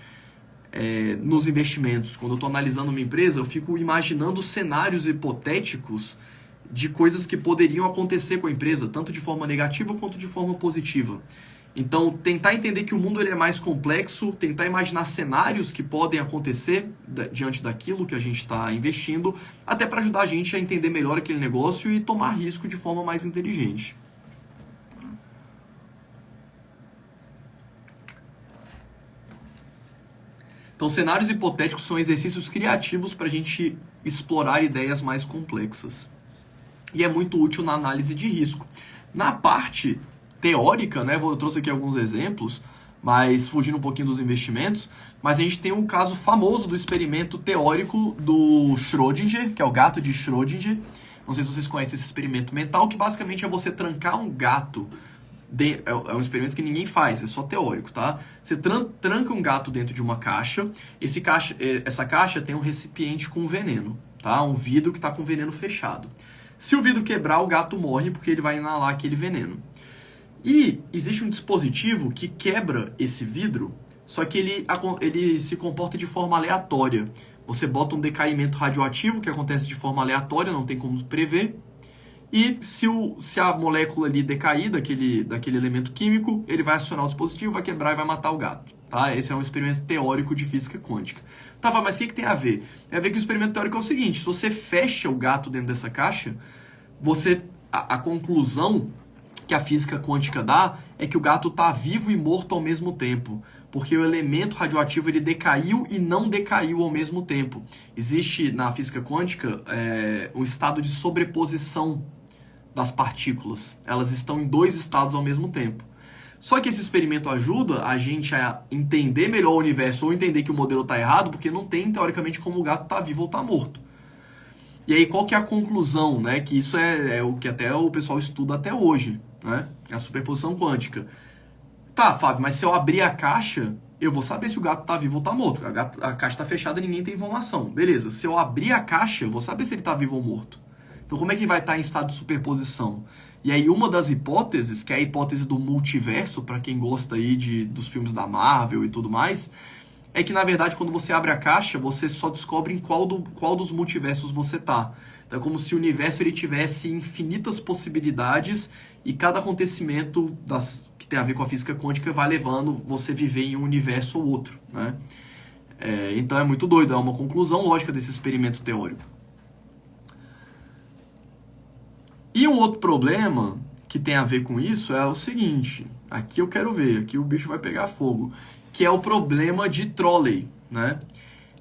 nos investimentos. Quando eu estou analisando uma empresa, eu fico imaginando cenários hipotéticos de coisas que poderiam acontecer com a empresa, tanto de forma negativa quanto de forma positiva. Então, tentar entender que o mundo ele é mais complexo, tentar imaginar cenários que podem acontecer diante daquilo que a gente está investindo, até para ajudar a gente a entender melhor aquele negócio e tomar risco de forma mais inteligente. Então, cenários hipotéticos são exercícios criativos para a gente explorar ideias mais complexas. E é muito útil na análise de risco. Na parte teórica, né, eu trouxe aqui alguns exemplos, mas fugindo um pouquinho dos investimentos, mas a gente tem um caso famoso do experimento teórico do Schrödinger, que é o gato de Schrödinger. Não sei se vocês conhecem esse experimento mental, que basicamente é você trancar um gato. É um experimento que ninguém faz, é só teórico, tá? Você tranca um gato dentro de uma caixa, essa caixa tem um recipiente com veneno, tá? Um vidro que está com veneno fechado. Se o vidro quebrar, o gato morre porque ele vai inalar aquele veneno. E existe um dispositivo que quebra esse vidro, só que ele se comporta de forma aleatória. Você bota um decaimento radioativo que acontece de forma aleatória, não tem como prever. E se a molécula ali decair daquele elemento químico, ele vai acionar o dispositivo, vai quebrar e vai matar o gato. Tá? Esse é um experimento teórico de física quântica. Tá, mas o que tem a ver? Tem a ver que o experimento teórico é o seguinte: se você fecha o gato dentro dessa caixa, a conclusão que a física quântica dá é que o gato está vivo e morto ao mesmo tempo, porque o elemento radioativo ele decaiu e não decaiu ao mesmo tempo. Existe na física quântica um estado de sobreposição das partículas. Elas estão em dois estados ao mesmo tempo. Só que esse experimento ajuda a gente a entender melhor o universo ou entender que o modelo está errado, porque não tem, teoricamente, como o gato está vivo ou está morto. E aí, qual que é a conclusão, né? Que isso é o que até o pessoal estuda até hoje, né? A superposição quântica. Tá, Fábio, mas se eu abrir a caixa, eu vou saber se o gato tá vivo ou tá morto. A caixa tá fechada e ninguém tem informação. Beleza, se eu abrir a caixa, eu vou saber se ele tá vivo ou morto. Então, como é que ele vai estar em estado de superposição? E aí, uma das hipóteses, que é a hipótese do multiverso, para quem gosta aí dos filmes da Marvel e tudo mais, é que, na verdade, quando você abre a caixa, você só descobre em qual dos multiversos você tá. Então, é como se o universo ele tivesse infinitas possibilidades e cada acontecimento que tem a ver com a física quântica vai levando você viver em um universo ou outro, né? Então, é muito doido. É uma conclusão lógica desse experimento teórico. E um outro problema que tem a ver com isso é o seguinte. Aqui eu quero ver. Aqui o bicho vai pegar fogo. Que é o problema de trolley, né?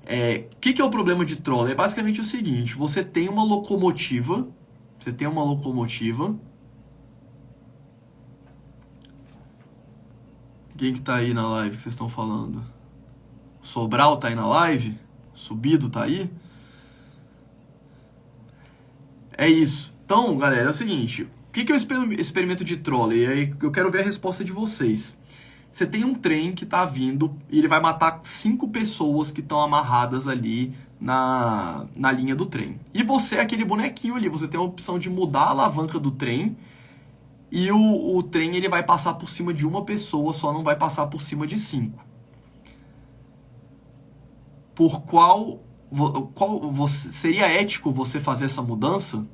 O que é o problema de trolley? É basicamente o seguinte: você tem uma locomotiva. Quem que tá aí na live que vocês estão falando? Sobral tá aí na live? Subido tá aí? É isso. Então, galera, é o seguinte: o que é o experimento de trolley? Aí eu quero ver a resposta de vocês. Você tem um trem que está vindo e ele vai matar 5 pessoas que estão amarradas ali na linha do trem. E você é aquele bonequinho ali, você tem a opção de mudar a alavanca do trem e o trem ele vai passar por cima de uma pessoa, só não vai passar por cima de 5. Seria ético você fazer essa mudança?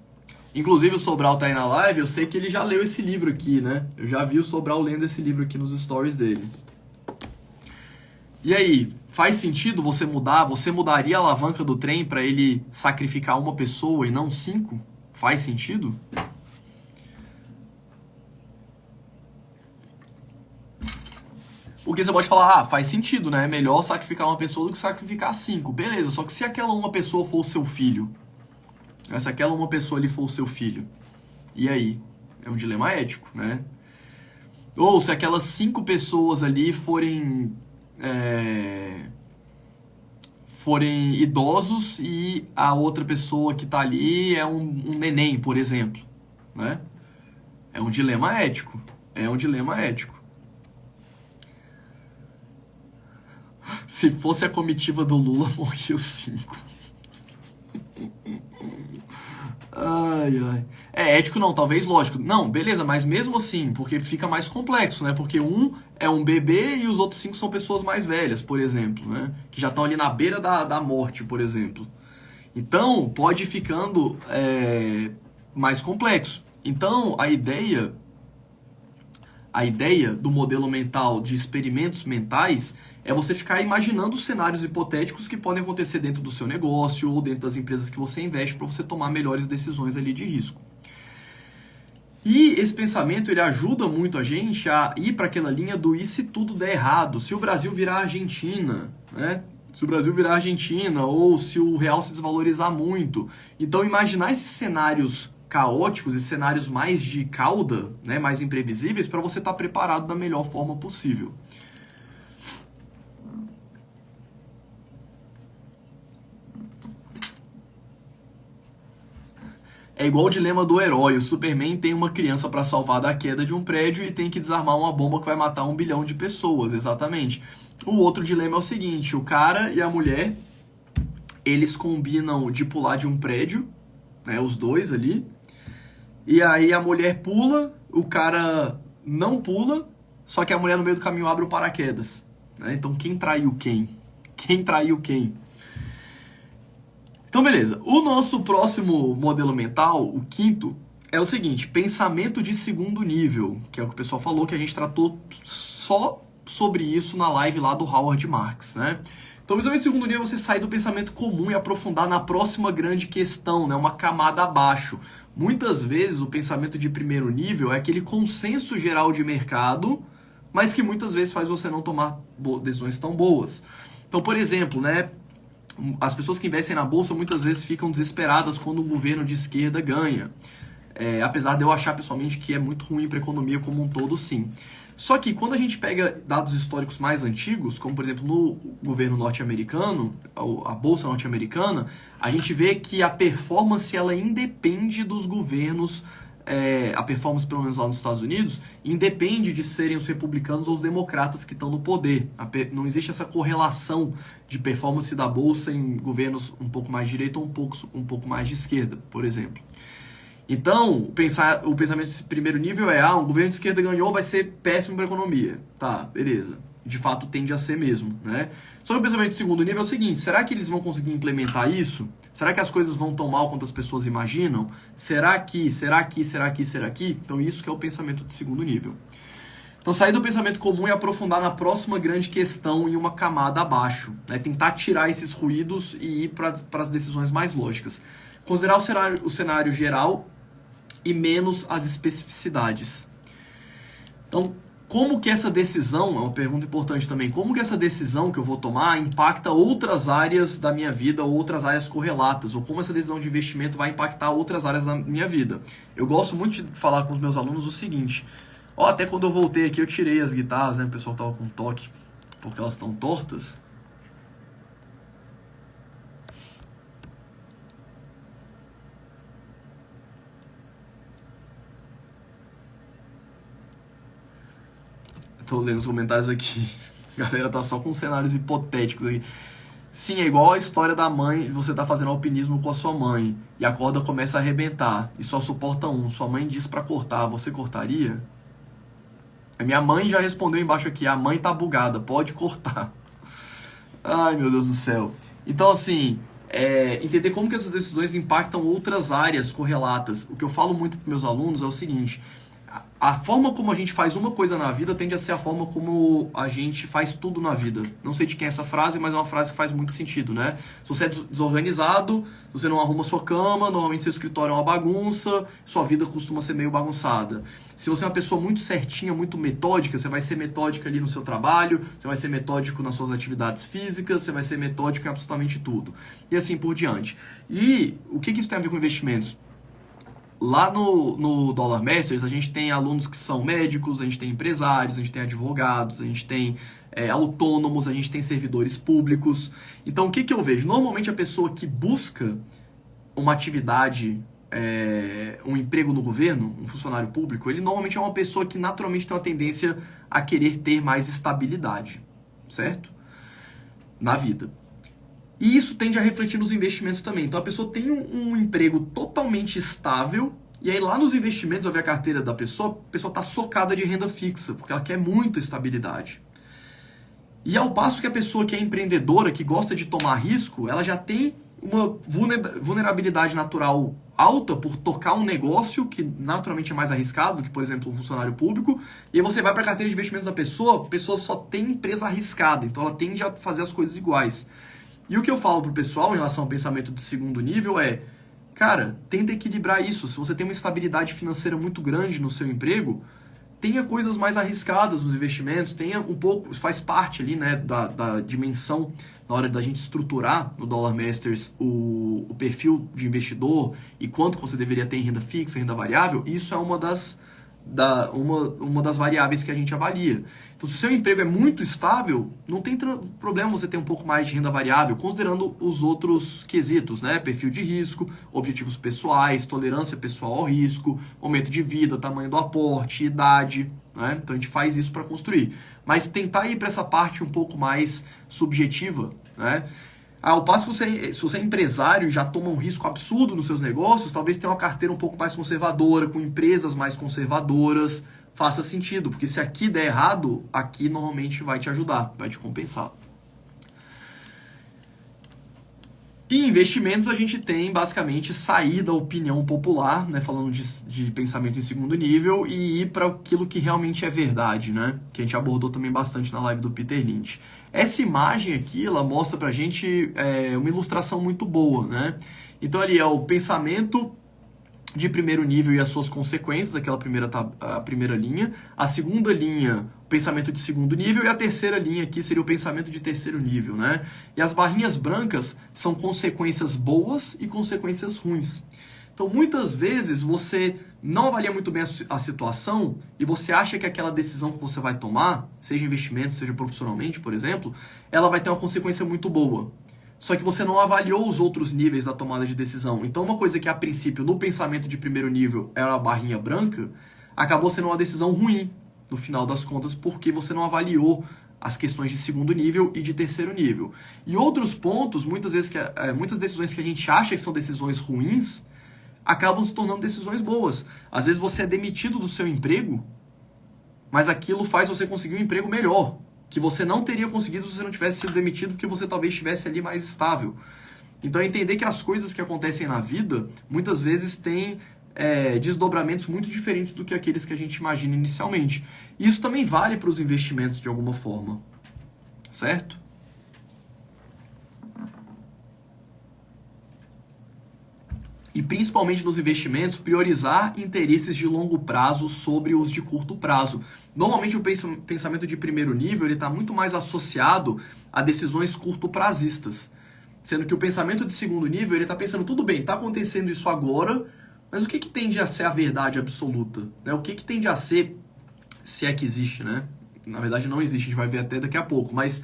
Inclusive o Sobral tá aí na live, eu sei que ele já leu esse livro aqui, né? Eu já vi o Sobral lendo esse livro aqui nos stories dele. E aí, faz sentido você mudar? Você mudaria a alavanca do trem para ele sacrificar uma pessoa e não 5? Faz sentido? Porque você pode falar, faz sentido, né? É melhor sacrificar uma pessoa do que sacrificar 5. Beleza, só que se aquela uma pessoa for o seu filho, se aquela uma pessoa ali for o seu filho, e aí? É um dilema ético, né? Ou se aquelas 5 pessoas ali forem idosos e a outra pessoa que tá ali é um neném, por exemplo, né? É um dilema ético. Se fosse a comitiva do Lula, morria os 5. Ai. É ético não, talvez lógico. Não, beleza, mas mesmo assim, porque fica mais complexo, né? Porque um é um bebê e os outros 5 são pessoas mais velhas, por exemplo, né? Que já estão ali na beira da morte, por exemplo. Então, pode ir ficando mais complexo. Então, a ideia do modelo mental de experimentos mentais é você ficar imaginando cenários hipotéticos que podem acontecer dentro do seu negócio ou dentro das empresas que você investe para você tomar melhores decisões ali de risco. E esse pensamento ele ajuda muito a gente a ir para aquela linha do e se tudo der errado, se o Brasil virar Argentina, né? Se o Brasil virar Argentina ou se o real se desvalorizar muito. Então imaginar esses cenários caóticos e cenários mais de cauda, né, mais imprevisíveis, para você estar preparado da melhor forma possível. É igual o dilema do herói. O Superman tem uma criança para salvar da queda de um prédio e tem que desarmar uma bomba que vai matar 1 bilhão de pessoas, exatamente. O outro dilema é o seguinte: o cara e a mulher, eles combinam de pular de um prédio, né, os dois ali, e aí a mulher pula, o cara não pula, só que a mulher no meio do caminho abre o paraquedas, né? Então quem traiu quem? Quem traiu quem? Então beleza, o nosso próximo modelo mental, o quinto, é o seguinte: pensamento de segundo nível, que é o que o pessoal falou, que a gente tratou só sobre isso na live lá do Howard Marks, né? Então, pensamento de segundo nível é você sair do pensamento comum e aprofundar na próxima grande questão, né? Uma camada abaixo. Muitas vezes o pensamento de primeiro nível é aquele consenso geral de mercado, mas que muitas vezes faz você não tomar decisões tão boas. Então, por exemplo, né? As pessoas que investem na bolsa muitas vezes ficam desesperadas quando o governo de esquerda ganha. Apesar de eu achar pessoalmente que é muito ruim para a economia como um todo, sim. Só que quando a gente pega dados históricos mais antigos, como por exemplo no governo norte-americano, a bolsa norte-americana, a gente vê que a performance ela independe dos governos, a performance pelo menos lá nos Estados Unidos, independe de serem os republicanos ou os democratas que estão no poder. Não existe essa correlação de performance da bolsa em governos um pouco mais de direita ou um pouco mais de esquerda, por exemplo. Então, o pensamento de primeiro nível é: um governo de esquerda ganhou, vai ser péssimo para a economia. Tá, beleza. De fato, tende a ser mesmo, né? Só que o pensamento de segundo nível é o seguinte: será que eles vão conseguir implementar isso? Será que as coisas vão tão mal quanto as pessoas imaginam? Será que? Então, isso que é o pensamento de segundo nível. Então, sair do pensamento comum e aprofundar na próxima grande questão em uma camada abaixo, né? Tentar tirar esses ruídos e ir para as decisões mais lógicas. Considerar o cenário geral e menos as especificidades. Então, como que essa decisão, é uma pergunta importante também, como que essa decisão que eu vou tomar impacta outras áreas da minha vida ou outras áreas correlatas, ou como essa decisão de investimento vai impactar outras áreas da minha vida. Eu gosto muito de falar com os meus alunos o seguinte: até quando eu voltei aqui eu tirei as guitarras, né, o pessoal tava com toque porque elas estão tortas. Tô lendo os comentários aqui. A galera tá só com cenários hipotéticos aqui. Sim, é igual a história da mãe, você tá fazendo alpinismo com a sua mãe e a corda começa a arrebentar e só suporta um. Sua mãe diz pra cortar, você cortaria? A minha mãe já respondeu embaixo aqui: a mãe tá bugada, pode cortar. Ai, meu Deus do céu. Então, assim, entender como que essas decisões impactam outras áreas correlatas. O que eu falo muito para meus alunos é o seguinte: a forma como a gente faz uma coisa na vida tende a ser a forma como a gente faz tudo na vida. Não sei de quem é essa frase, mas é uma frase que faz muito sentido, né? Se você é desorganizado, se você não arruma sua cama, normalmente seu escritório é uma bagunça, sua vida costuma ser meio bagunçada. Se você é uma pessoa muito certinha, muito metódica, você vai ser metódica ali no seu trabalho, você vai ser metódico nas suas atividades físicas, você vai ser metódico em absolutamente tudo. E assim por diante. E o que isso tem a ver com investimentos? Lá no Dollar Masters, a gente tem alunos que são médicos, a gente tem empresários, a gente tem advogados, a gente tem autônomos, a gente tem servidores públicos. Então, o que eu vejo? Normalmente, a pessoa que busca uma atividade, um emprego no governo, um funcionário público, ele normalmente é uma pessoa que naturalmente tem uma tendência a querer ter mais estabilidade, certo? Na vida. E isso tende a refletir nos investimentos também. Então a pessoa tem um emprego totalmente estável, e aí lá nos investimentos, vai ver a carteira da pessoa, a pessoa está socada de renda fixa, porque ela quer muita estabilidade. E ao passo que a pessoa que é empreendedora, que gosta de tomar risco, ela já tem uma vulnerabilidade natural alta por tocar um negócio que naturalmente é mais arriscado do que, por exemplo, um funcionário público. E aí você vai para a carteira de investimentos da pessoa, a pessoa só tem empresa arriscada, então ela tende a fazer as coisas iguais. E o que eu falo pro pessoal em relação ao pensamento de segundo nível é: cara, tenta equilibrar isso. Se você tem uma estabilidade financeira muito grande no seu emprego, tenha coisas mais arriscadas nos investimentos, tenha um pouco, faz parte ali, né, da dimensão na hora da gente estruturar no Dollar Masters o perfil de investidor e quanto você deveria ter em renda fixa, renda variável. Isso é uma das variáveis que a gente avalia. Então, se o seu emprego é muito estável, não tem problema você ter um pouco mais de renda variável, considerando os outros quesitos, né? Perfil de risco, objetivos pessoais, tolerância pessoal ao risco, momento de vida, tamanho do aporte, idade, né? Então, a gente faz isso para construir. Mas tentar ir para essa parte um pouco mais subjetiva, né? Ao passo que se você é empresário e já toma um risco absurdo nos seus negócios, talvez tenha uma carteira um pouco mais conservadora, com empresas mais conservadoras, faça sentido, porque se aqui der errado, aqui normalmente vai te ajudar, vai te compensar. E em investimentos a gente tem basicamente sair da opinião popular, né, falando de pensamento em segundo nível, e ir para aquilo que realmente é verdade, né, que a gente abordou também bastante na live do Peter Lynch. Essa imagem aqui, ela mostra pra gente uma ilustração muito boa, né? Então ali é o pensamento de primeiro nível e as suas consequências, aquela a primeira linha. A segunda linha, o pensamento de segundo nível. E a terceira linha aqui seria o pensamento de terceiro nível, né? E as barrinhas brancas são consequências boas e consequências ruins. Então, muitas vezes, você não avalia muito bem a situação e você acha que aquela decisão que você vai tomar, seja investimento, seja profissionalmente, por exemplo, ela vai ter uma consequência muito boa. Só que você não avaliou os outros níveis da tomada de decisão. Então, uma coisa que, a princípio, no pensamento de primeiro nível era a barrinha branca, acabou sendo uma decisão ruim, no final das contas, porque você não avaliou as questões de segundo nível e de terceiro nível. E outros pontos, muitas decisões que a gente acha que são decisões ruins, acabam se tornando decisões boas. Às vezes você é demitido do seu emprego, mas aquilo faz você conseguir um emprego melhor, que você não teria conseguido se você não tivesse sido demitido, porque você talvez estivesse ali mais estável. Então, é entender que as coisas que acontecem na vida, muitas vezes têm desdobramentos muito diferentes do que aqueles que a gente imagina inicialmente. E isso também vale para os investimentos de alguma forma, certo? E principalmente nos investimentos, priorizar interesses de longo prazo sobre os de curto prazo. Normalmente o pensamento de primeiro nível está muito mais associado a decisões curto-prazistas. Sendo que o pensamento de segundo nível está pensando, tudo bem, está acontecendo isso agora, mas o que tende a ser a verdade absoluta? Né? O que tende a ser, se é que existe, né? Na verdade não existe, a gente vai ver até daqui a pouco, mas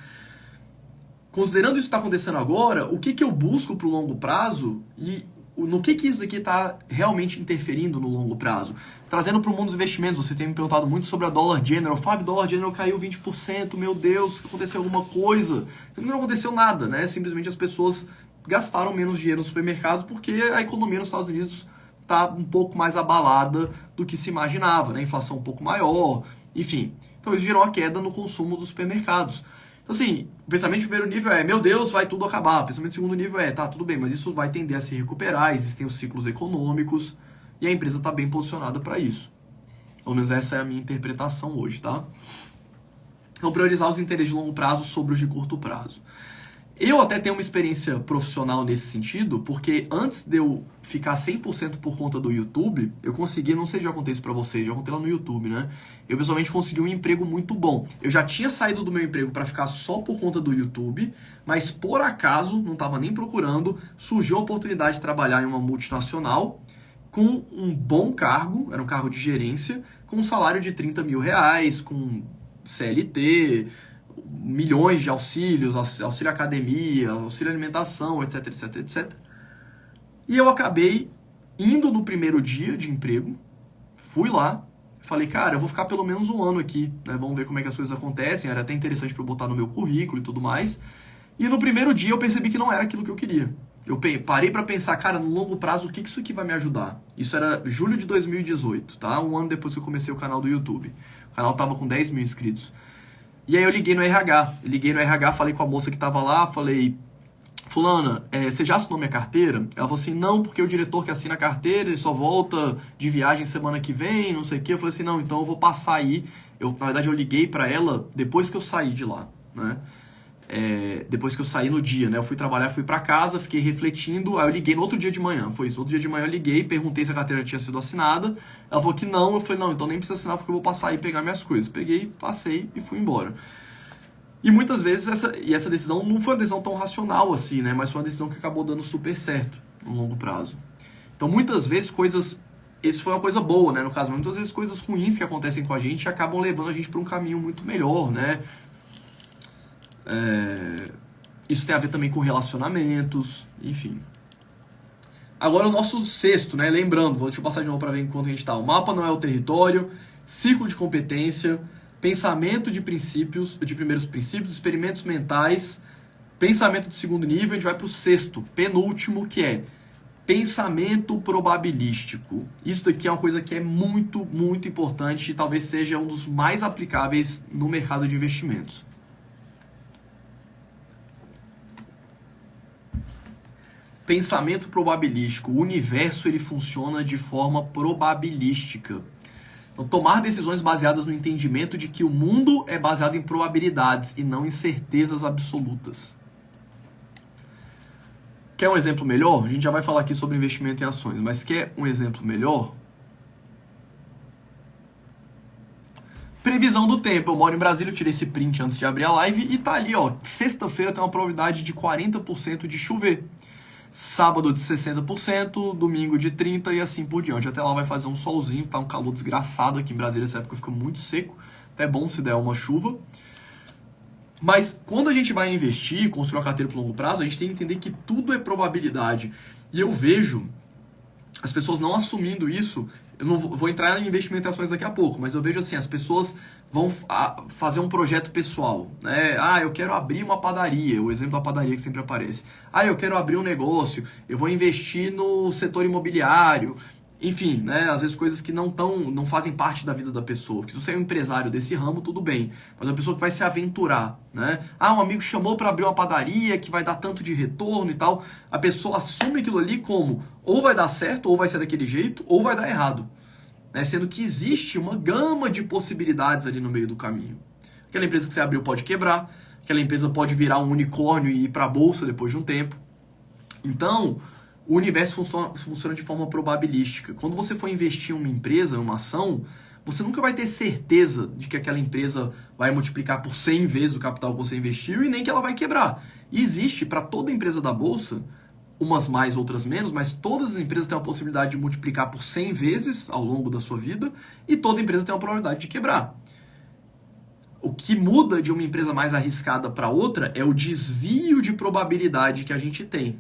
considerando isso que está acontecendo agora, o que eu busco para o longo prazo e no que isso aqui está realmente interferindo no longo prazo? Trazendo para o mundo dos investimentos, vocês têm me perguntado muito sobre a Dollar General. Fábio, Dollar General caiu 20%, meu Deus, aconteceu alguma coisa? Não aconteceu nada, né? Simplesmente as pessoas gastaram menos dinheiro nos supermercados porque a economia nos Estados Unidos está um pouco mais abalada do que se imaginava, né? A inflação um pouco maior, enfim. Então isso gerou uma queda no consumo dos supermercados. Então, assim, o pensamento de primeiro nível é, meu Deus, vai tudo acabar. O pensamento de segundo nível é, tá, tudo bem, mas isso vai tender a se recuperar, existem os ciclos econômicos e a empresa está bem posicionada para isso. Pelo menos essa é a minha interpretação hoje, tá? Então, priorizar os interesses de longo prazo sobre os de curto prazo. Eu até tenho uma experiência profissional nesse sentido, porque antes de eu ficar 100% por conta do YouTube, eu consegui, não sei se já contei isso pra vocês, já contei lá no YouTube, né? Eu pessoalmente consegui um emprego muito bom. Eu já tinha saído do meu emprego para ficar só por conta do YouTube, mas por acaso, não estava nem procurando, surgiu a oportunidade de trabalhar em uma multinacional com um bom cargo, era um cargo de gerência, com um salário de 30 mil reais, com CLT, milhões de auxílios, auxílio academia, auxílio alimentação, etc, etc, etc. E eu acabei indo no primeiro dia de emprego, fui lá, falei, cara, eu vou ficar pelo menos um ano aqui, né? Vamos ver como é que as coisas acontecem, era até interessante para eu botar no meu currículo e tudo mais. E no primeiro dia eu percebi que não era aquilo que eu queria. Eu parei para pensar, cara, no longo prazo, o que isso aqui vai me ajudar? Isso era julho de 2018, tá? Um ano depois que eu comecei o canal do YouTube. O canal tava com 10 mil inscritos. E aí eu liguei no RH, falei com a moça que tava lá, falei, fulana, você já assinou minha carteira? Ela falou assim, não, porque o diretor que assina a carteira, ele só volta de viagem semana que vem, não sei o quê. Eu falei assim, não, então eu vou passar aí. Na verdade, eu liguei pra ela depois que eu saí de lá, né? Depois que eu saí no dia, né? Eu fui trabalhar, fui pra casa, fiquei refletindo, aí eu liguei no outro dia de manhã, foi isso. Outro dia de manhã eu liguei, perguntei se a carteira tinha sido assinada. Ela falou que não, eu falei, não, então nem precisa assinar porque eu vou passar aí e pegar minhas coisas. Peguei, passei e fui embora. E muitas vezes essa decisão não foi uma decisão tão racional assim, né? Mas foi uma decisão que acabou dando super certo no longo prazo. Então muitas vezes isso foi uma coisa boa, né? No caso, mas muitas vezes coisas ruins que acontecem com a gente acabam levando a gente para um caminho muito melhor, né? Isso tem a ver também com relacionamentos, enfim. Agora o nosso sexto, né? Lembrando, deixa eu passar de novo para ver enquanto a gente está. O mapa não é o território, ciclo de competência, pensamento de princípios, de primeiros princípios, experimentos mentais, Pensamento de segundo nível, a gente vai para o sexto, penúltimo, que é pensamento probabilístico. Isso daqui é uma coisa que é muito, muito importante e talvez seja um dos mais aplicáveis no mercado de investimentos. Pensamento probabilístico. O universo ele funciona de forma probabilística. Então, tomar decisões baseadas no entendimento de que o mundo é baseado em probabilidades e não em certezas absolutas. Quer um exemplo melhor? A gente já vai falar aqui sobre investimento em ações, mas quer um exemplo melhor? Previsão do tempo. Eu moro em Brasília, eu tirei esse print antes de abrir a live e tá ali, ó. Sexta-feira tem uma probabilidade de 40% de chover. Sábado de 60%, domingo de 30% e assim por diante. Até lá vai fazer um solzinho, tá um calor desgraçado aqui em Brasília, essa época fica muito seco. Até bom se der uma chuva. Mas quando a gente vai investir, construir uma carteira por longo prazo, a gente tem que entender que tudo é probabilidade. E eu vejo as pessoas não assumindo isso. Eu não vou entrar em investimento em ações daqui a pouco, mas eu vejo assim, as pessoas vão fazer um projeto pessoal, né? Ah, eu quero abrir uma padaria, o exemplo da padaria que sempre aparece. Ah, eu quero abrir um negócio, eu vou investir no setor imobiliário. Enfim, né? Às vezes coisas que não fazem parte da vida da pessoa. Porque se você é um empresário desse ramo, tudo bem. Mas a pessoa que vai se aventurar, né? Ah, um amigo chamou para abrir uma padaria que vai dar tanto de retorno e tal. A pessoa assume aquilo ali como ou vai dar certo, ou vai ser daquele jeito, ou vai dar errado. Né? Sendo que existe uma gama de possibilidades ali no meio do caminho. Aquela empresa que você abriu pode quebrar. Aquela empresa pode virar um unicórnio e ir para a bolsa depois de um tempo. Então, o universo funciona de forma probabilística. Quando você for investir em uma empresa, uma ação, você nunca vai ter certeza de que aquela empresa vai multiplicar por 100 vezes o capital que você investiu e nem que ela vai quebrar. E existe para toda empresa da bolsa, umas mais, outras menos, mas todas as empresas têm a possibilidade de multiplicar por 100 vezes ao longo da sua vida e toda empresa tem a probabilidade de quebrar. O que muda de uma empresa mais arriscada para outra é o desvio de probabilidade que a gente tem,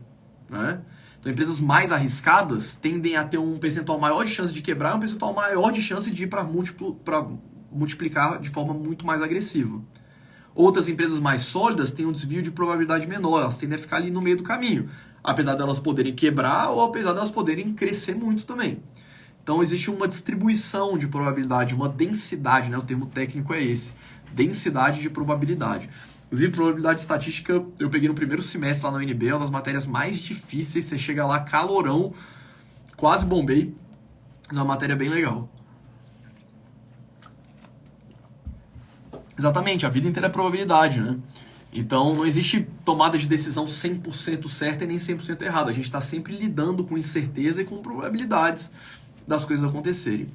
né? Então, empresas mais arriscadas tendem a ter um percentual maior de chance de quebrar e um percentual maior de chance de ir para multiplicar de forma muito mais agressiva. Outras empresas mais sólidas têm um desvio de probabilidade menor, elas tendem a ficar ali no meio do caminho, apesar delas poderem quebrar ou apesar delas poderem crescer muito também. Então, existe uma distribuição de probabilidade, uma densidade, né? O termo técnico é esse, densidade de probabilidade. Inclusive, probabilidade estatística, eu peguei no primeiro semestre lá na UNB, é uma das matérias mais difíceis, você chega lá calorão, quase bombei, mas é uma matéria bem legal. Exatamente, a vida inteira é probabilidade, né? Então, não existe tomada de decisão 100% certa e nem 100% errada. A gente está sempre lidando com incerteza e com probabilidades das coisas acontecerem.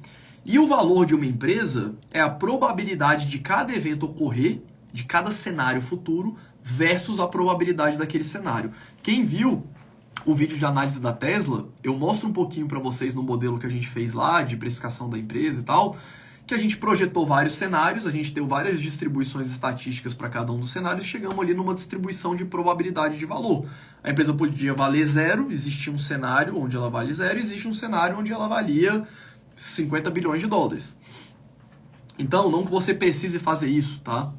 E o valor de uma empresa é a probabilidade de cada evento ocorrer, de cada cenário futuro, versus a probabilidade daquele cenário. Quem viu o vídeo de análise da Tesla, eu mostro um pouquinho para vocês no modelo que a gente fez lá, de precificação da empresa e tal, que a gente projetou vários cenários, a gente deu várias distribuições estatísticas para cada um dos cenários, chegamos ali numa distribuição de probabilidade de valor. A empresa podia valer 0, existia um cenário onde ela vale 0, existe um cenário onde ela valia 50 bilhões de dólares. Então, não que você precise fazer isso, tá?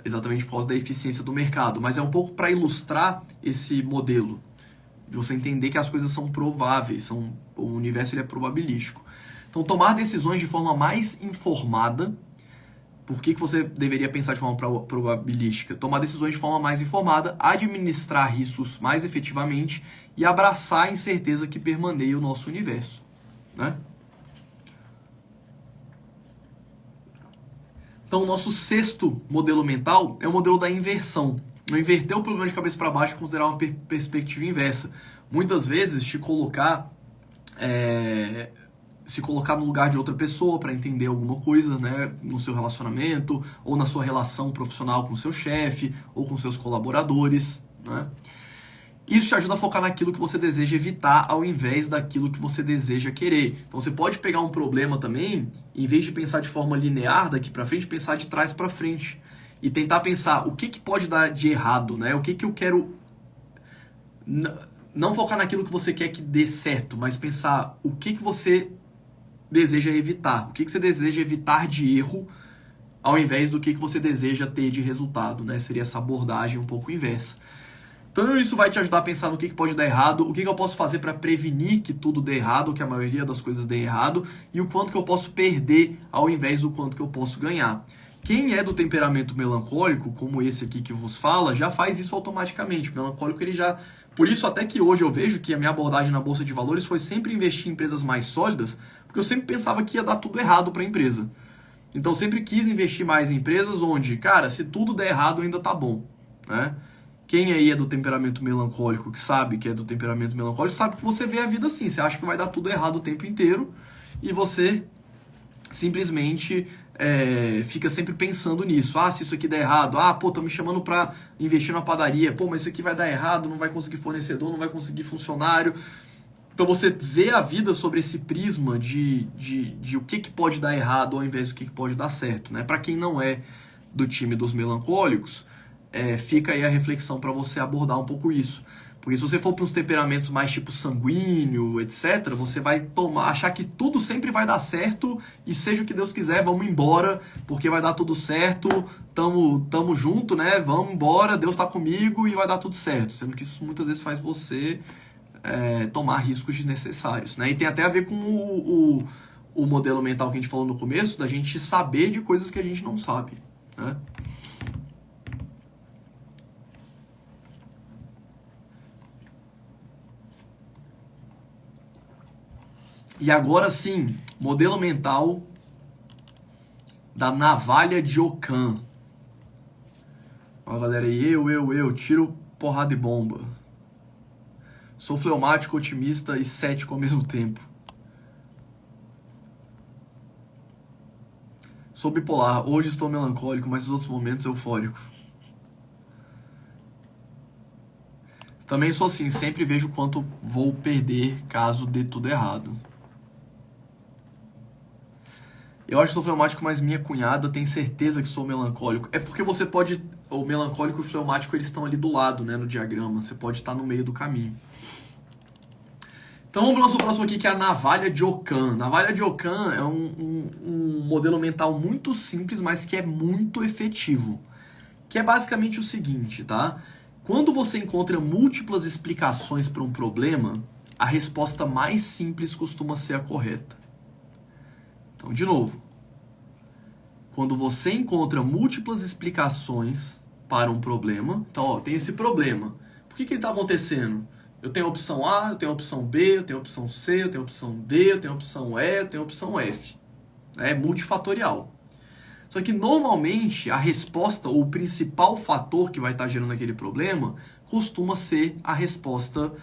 Exatamente por causa da eficiência do mercado, mas é um pouco para ilustrar esse modelo, de você entender que as coisas são prováveis, o universo ele é probabilístico. Então, tomar decisões de forma mais informada. Por que você deveria pensar de forma probabilística? Tomar decisões de forma mais informada, administrar riscos mais efetivamente e abraçar a incerteza que permeia o nosso universo, né? Então, o nosso sexto modelo mental é o modelo da inversão. Não inverter o problema de cabeça para baixo e considerar uma perspectiva inversa. Muitas vezes, se colocar no lugar de outra pessoa para entender alguma coisa, né, no seu relacionamento, ou na sua relação profissional com o seu chefe, ou com seus colaboradores, né? Isso te ajuda a focar naquilo que você deseja evitar ao invés daquilo que você deseja querer. Então você pode pegar um problema também, em vez de pensar de forma linear daqui para frente, pensar de trás para frente. E tentar pensar o que pode dar de errado, né? O que eu quero... Não focar naquilo que você quer que dê certo, mas pensar o que você deseja evitar. O que você deseja evitar de erro ao invés do que você deseja ter de resultado, né? Seria essa abordagem um pouco inversa. Então isso vai te ajudar a pensar no que pode dar errado, o que eu posso fazer para prevenir que tudo dê errado, que a maioria das coisas dê errado, e o quanto que eu posso perder ao invés do quanto que eu posso ganhar. Quem é do temperamento melancólico, como esse aqui que vos fala, já faz isso automaticamente. O melancólico, ele já... Por isso até que hoje eu vejo que a minha abordagem na Bolsa de Valores foi sempre investir em empresas mais sólidas, porque eu sempre pensava que ia dar tudo errado para a empresa. Então sempre quis investir mais em empresas onde, cara, se tudo der errado ainda tá bom, né? Quem aí é do temperamento melancólico, que sabe que é do temperamento melancólico, sabe que você vê a vida assim. Você acha que vai dar tudo errado o tempo inteiro e você simplesmente fica sempre pensando nisso. Ah, se isso aqui der errado. Ah, pô, estão me chamando para investir na padaria. Pô, mas isso aqui vai dar errado, não vai conseguir fornecedor, não vai conseguir funcionário. Então você vê a vida sobre esse prisma de o que pode dar errado ao invés do que pode dar certo, né? Para quem não é do time dos melancólicos, fica aí a reflexão para você abordar um pouco isso. Porque se você for para uns temperamentos mais tipo sanguíneo, etc., você vai achar que tudo sempre vai dar certo e seja o que Deus quiser, vamos embora, porque vai dar tudo certo, tamo junto, né? Vamos embora, Deus tá comigo e vai dar tudo certo. Sendo que isso muitas vezes faz você tomar riscos desnecessários, né? E tem até a ver com o modelo mental que a gente falou no começo, da gente saber de coisas que a gente não sabe, né? E agora sim, modelo mental da navalha de Ockham. Ó, galera, eu, tiro porrada e bomba. Sou fleumático, otimista e cético ao mesmo tempo. Sou bipolar, hoje estou melancólico, mas nos outros momentos eufórico. Também sou assim, sempre vejo quanto vou perder caso dê tudo errado. Eu acho que sou fleumático, mas minha cunhada tem certeza que sou melancólico. É porque você pode... O melancólico e o fleumático, eles estão ali do lado, né, no diagrama. Você pode estar no meio do caminho. Então vamos para o nosso próximo aqui, que é a navalha de Ockham. Navalha de Ockham é um modelo mental muito simples, mas que é muito efetivo. Que é basicamente o seguinte, tá? Quando você encontra múltiplas explicações para um problema, a resposta mais simples costuma ser a correta. Então, de novo. Quando você encontra múltiplas explicações para um problema, então, ó, tem esse problema. Por que ele está acontecendo? Eu tenho a opção A, eu tenho a opção B, eu tenho a opção C, eu tenho a opção D, eu tenho a opção E, eu tenho a opção F. É multifatorial. Só que normalmente a resposta, ou o principal fator que vai estar gerando aquele problema, costuma ser a resposta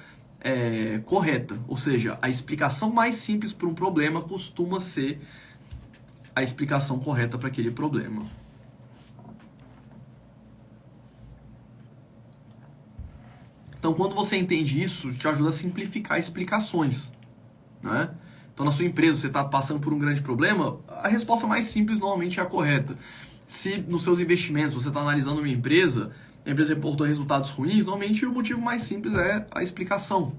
correta. Ou seja, a explicação mais simples para um problema costuma ser a explicação correta para aquele problema. Então, quando você entende isso, te ajuda a simplificar explicações, né? Então, na sua empresa, você está passando por um grande problema, a resposta mais simples normalmente é a correta. Se nos seus investimentos você está analisando uma empresa, a empresa reportou resultados ruins, normalmente o motivo mais simples é a explicação.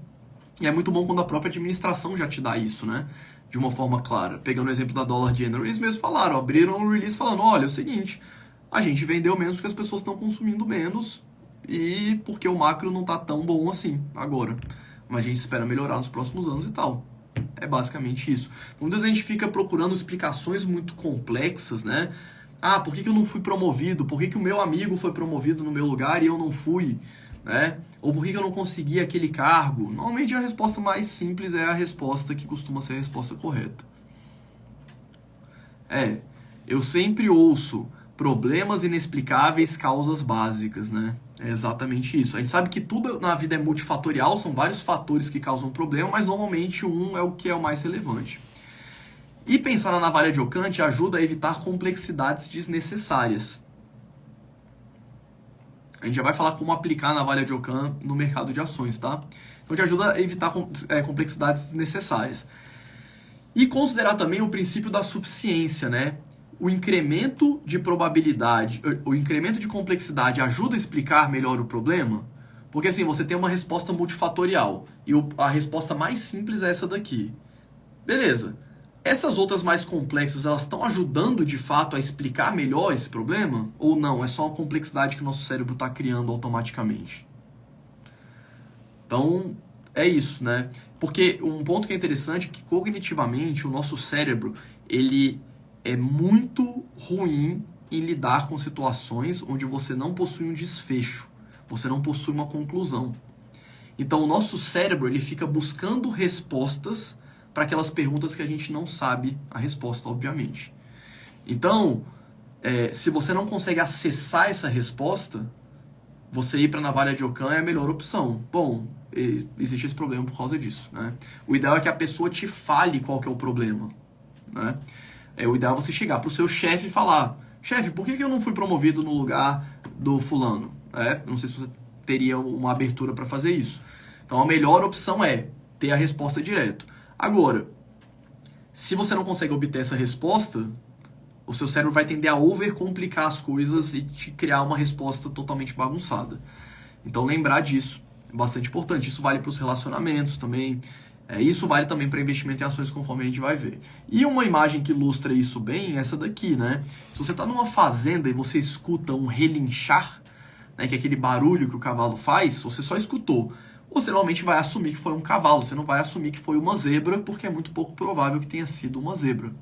E é muito bom quando a própria administração já te dá isso, né? De uma forma clara. Pegando o exemplo da Dollar General, eles mesmos falaram, abriram um release falando, olha, é o seguinte, a gente vendeu menos porque as pessoas estão consumindo menos e porque o macro não está tão bom assim agora. Mas a gente espera melhorar nos próximos anos e tal. É basicamente isso. Então, muitas vezes a gente fica procurando explicações muito complexas, né? Ah, por que eu não fui promovido? Por que o meu amigo foi promovido no meu lugar e eu não fui? Né? Ou por que eu não consegui aquele cargo? Normalmente a resposta mais simples é a resposta que costuma ser a resposta correta. Eu sempre ouço problemas inexplicáveis, causas básicas, né? É exatamente isso. A gente sabe que tudo na vida é multifatorial, são vários fatores que causam problema, mas normalmente um é o que é o mais relevante. E pensar na navalha de Ockham te ajuda a evitar complexidades desnecessárias. A gente já vai falar como aplicar a navalha de Ockham no mercado de ações, tá? Então te ajuda a evitar complexidades desnecessárias. E considerar também o princípio da suficiência, né? O incremento de probabilidade, o incremento de complexidade ajuda a explicar melhor o problema? Porque assim, você tem uma resposta multifatorial e a resposta mais simples é essa daqui. Beleza. Essas outras mais complexas, elas estão ajudando de fato a explicar melhor esse problema? Ou não? É só uma complexidade que o nosso cérebro está criando automaticamente? Então, é isso, né? Porque um ponto que é interessante é que cognitivamente o nosso cérebro, ele é muito ruim em lidar com situações onde você não possui um desfecho, você não possui uma conclusão. Então, o nosso cérebro, ele fica buscando respostas para aquelas perguntas que a gente não sabe a resposta, obviamente. Então, se você não consegue acessar essa resposta, você ir para a navalha de Ockham é a melhor opção. Bom, existe esse problema por causa disso, né? O ideal é que a pessoa te fale qual que é o problema, né? O ideal é você chegar para o seu chefe e falar: chefe, por que eu não fui promovido no lugar do fulano? Não sei se você teria uma abertura para fazer isso. Então a melhor opção é ter a resposta direto. Agora, se você não consegue obter essa resposta, o seu cérebro vai tender a overcomplicar as coisas e te criar uma resposta totalmente bagunçada. Então lembrar disso é bastante importante. Isso vale para os relacionamentos também. Isso vale também para investimento em ações, conforme a gente vai ver. E uma imagem que ilustra isso bem é essa daqui, né? Se você está numa fazenda e você escuta um relinchar, né, que é aquele barulho que o cavalo faz, você só escutou. Você normalmente vai assumir que foi um cavalo, você não vai assumir que foi uma zebra, porque é muito pouco provável que tenha sido uma zebra.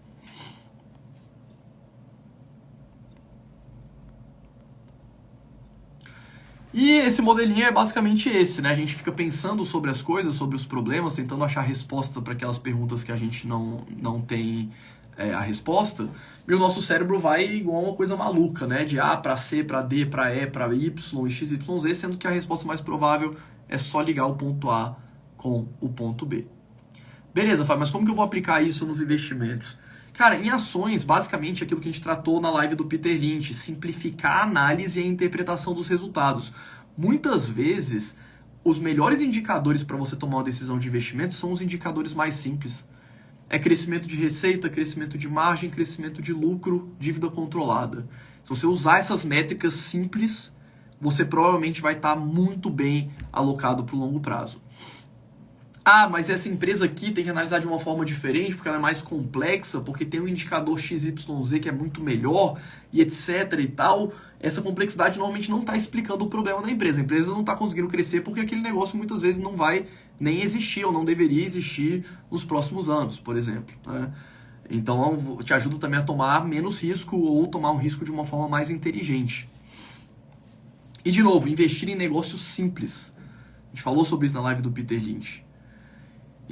E esse modelinho é basicamente esse, né? A gente fica pensando sobre as coisas, sobre os problemas, tentando achar resposta para aquelas perguntas que a gente não tem a resposta, e o nosso cérebro vai igual uma coisa maluca, né? De A para C, para D, para E, para Y e X, Y, Z, sendo que a resposta mais provável é só ligar o ponto A com o ponto B. Beleza, Fábio, mas como que eu vou aplicar isso nos investimentos? Cara, em ações, basicamente, aquilo que a gente tratou na live do Peter Lynch, simplificar a análise e a interpretação dos resultados. Muitas vezes, os melhores indicadores para você tomar uma decisão de investimento são os indicadores mais simples. É crescimento de receita, crescimento de margem, crescimento de lucro, dívida controlada. Se você usar essas métricas simples, você provavelmente vai estar muito bem alocado para o longo prazo. Ah, mas essa empresa aqui tem que analisar de uma forma diferente, porque ela é mais complexa, porque tem um indicador XYZ que é muito melhor, e etc e tal. Essa complexidade normalmente não está explicando o problema da empresa. A empresa não está conseguindo crescer porque aquele negócio muitas vezes não vai nem existir, ou não deveria existir nos próximos anos, por exemplo, né? Então, te ajuda também a tomar menos risco, ou tomar um risco de uma forma mais inteligente. E, de novo, investir em negócios simples. A gente falou sobre isso na live do Peter Lynch.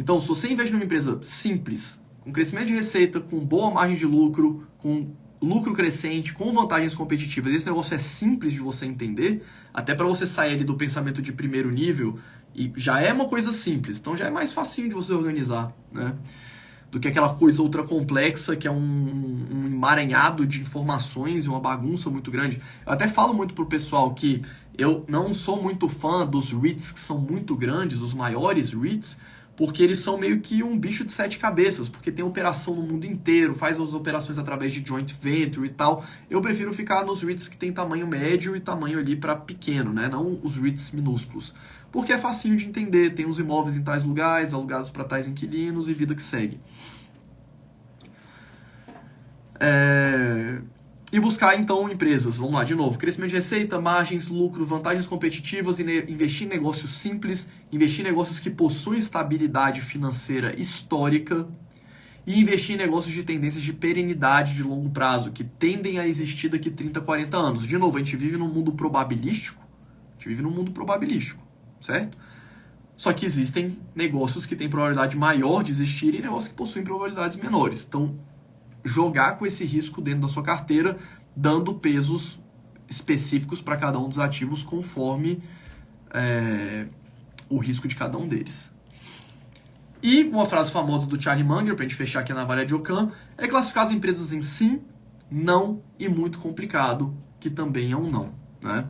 Então, se você investe numa empresa simples, com crescimento de receita, com boa margem de lucro, com lucro crescente, com vantagens competitivas, esse negócio é simples de você entender, até para você sair ali do pensamento de primeiro nível, e já é uma coisa simples, então já é mais facinho de você organizar, né? Do que aquela coisa ultra complexa, que é um emaranhado de informações e uma bagunça muito grande. Eu até falo muito pro pessoal que eu não sou muito fã dos REITs que são muito grandes, os maiores REITs, porque eles são meio que um bicho de 7 cabeças, porque tem operação no mundo inteiro, faz as operações através de joint venture e tal. Eu prefiro ficar nos REITs que tem tamanho médio e tamanho ali para pequeno, né? Não os REITs minúsculos. Porque é facinho de entender, tem os imóveis em tais lugares, alugados para tais inquilinos e vida que segue. E buscar, então, empresas. Vamos lá, de novo. Crescimento de receita, margens, lucro, vantagens competitivas, e investir em negócios simples, investir em negócios que possuem estabilidade financeira histórica e investir em negócios de tendências de perenidade de longo prazo, que tendem a existir daqui 30, 40 anos. De novo, a gente vive num mundo probabilístico. Certo? Só que existem negócios que têm probabilidade maior de existir e negócios que possuem probabilidades menores. Então, jogar com esse risco dentro da sua carteira, dando pesos específicos para cada um dos ativos conforme o risco de cada um deles. E uma frase famosa do Charlie Munger, para a gente fechar aqui na navalha de Ockham, é classificar as empresas em sim, não e muito complicado, que também é um não, né?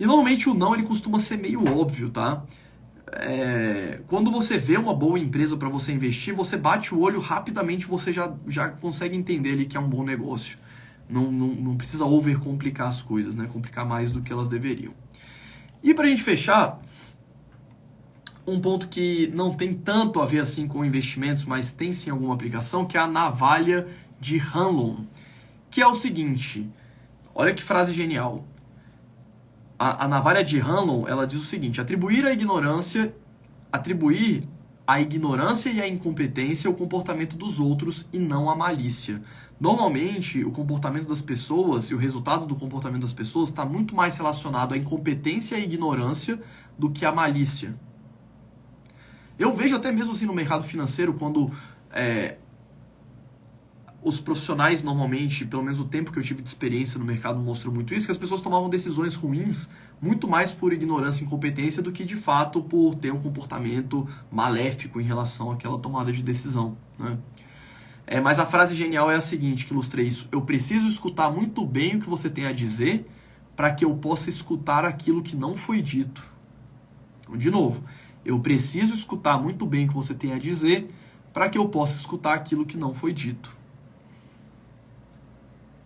E normalmente o não ele costuma ser meio óbvio, tá? Quando você vê uma boa empresa para você investir, você bate o olho rapidamente, você já consegue entender ali que é um bom negócio. Não precisa overcomplicar as coisas, né? Complicar mais do que elas deveriam. E para a gente fechar, um ponto que não tem tanto a ver assim com investimentos, mas tem sim alguma aplicação, que é a navalha de Hanlon, que é o seguinte, olha que frase genial. A navalha de Hanlon, ela diz o seguinte: atribuir a ignorância atribuir a ignorância e a incompetência ao comportamento dos outros e não à malícia. Normalmente, o comportamento das pessoas e o resultado do comportamento das pessoas está muito mais relacionado à incompetência e à ignorância do que à malícia. Eu vejo até mesmo assim no mercado financeiro, quando os profissionais normalmente, pelo menos o tempo que eu tive de experiência no mercado mostrou muito isso, que as pessoas tomavam decisões ruins muito mais por ignorância e incompetência do que de fato por ter um comportamento maléfico em relação àquela tomada de decisão, né? Mas a frase genial é a seguinte, que ilustra isso: eu preciso escutar muito bem o que você tem a dizer para que eu possa escutar aquilo que não foi dito. Então, de novo, eu preciso escutar muito bem o que você tem a dizer para que eu possa escutar aquilo que não foi dito.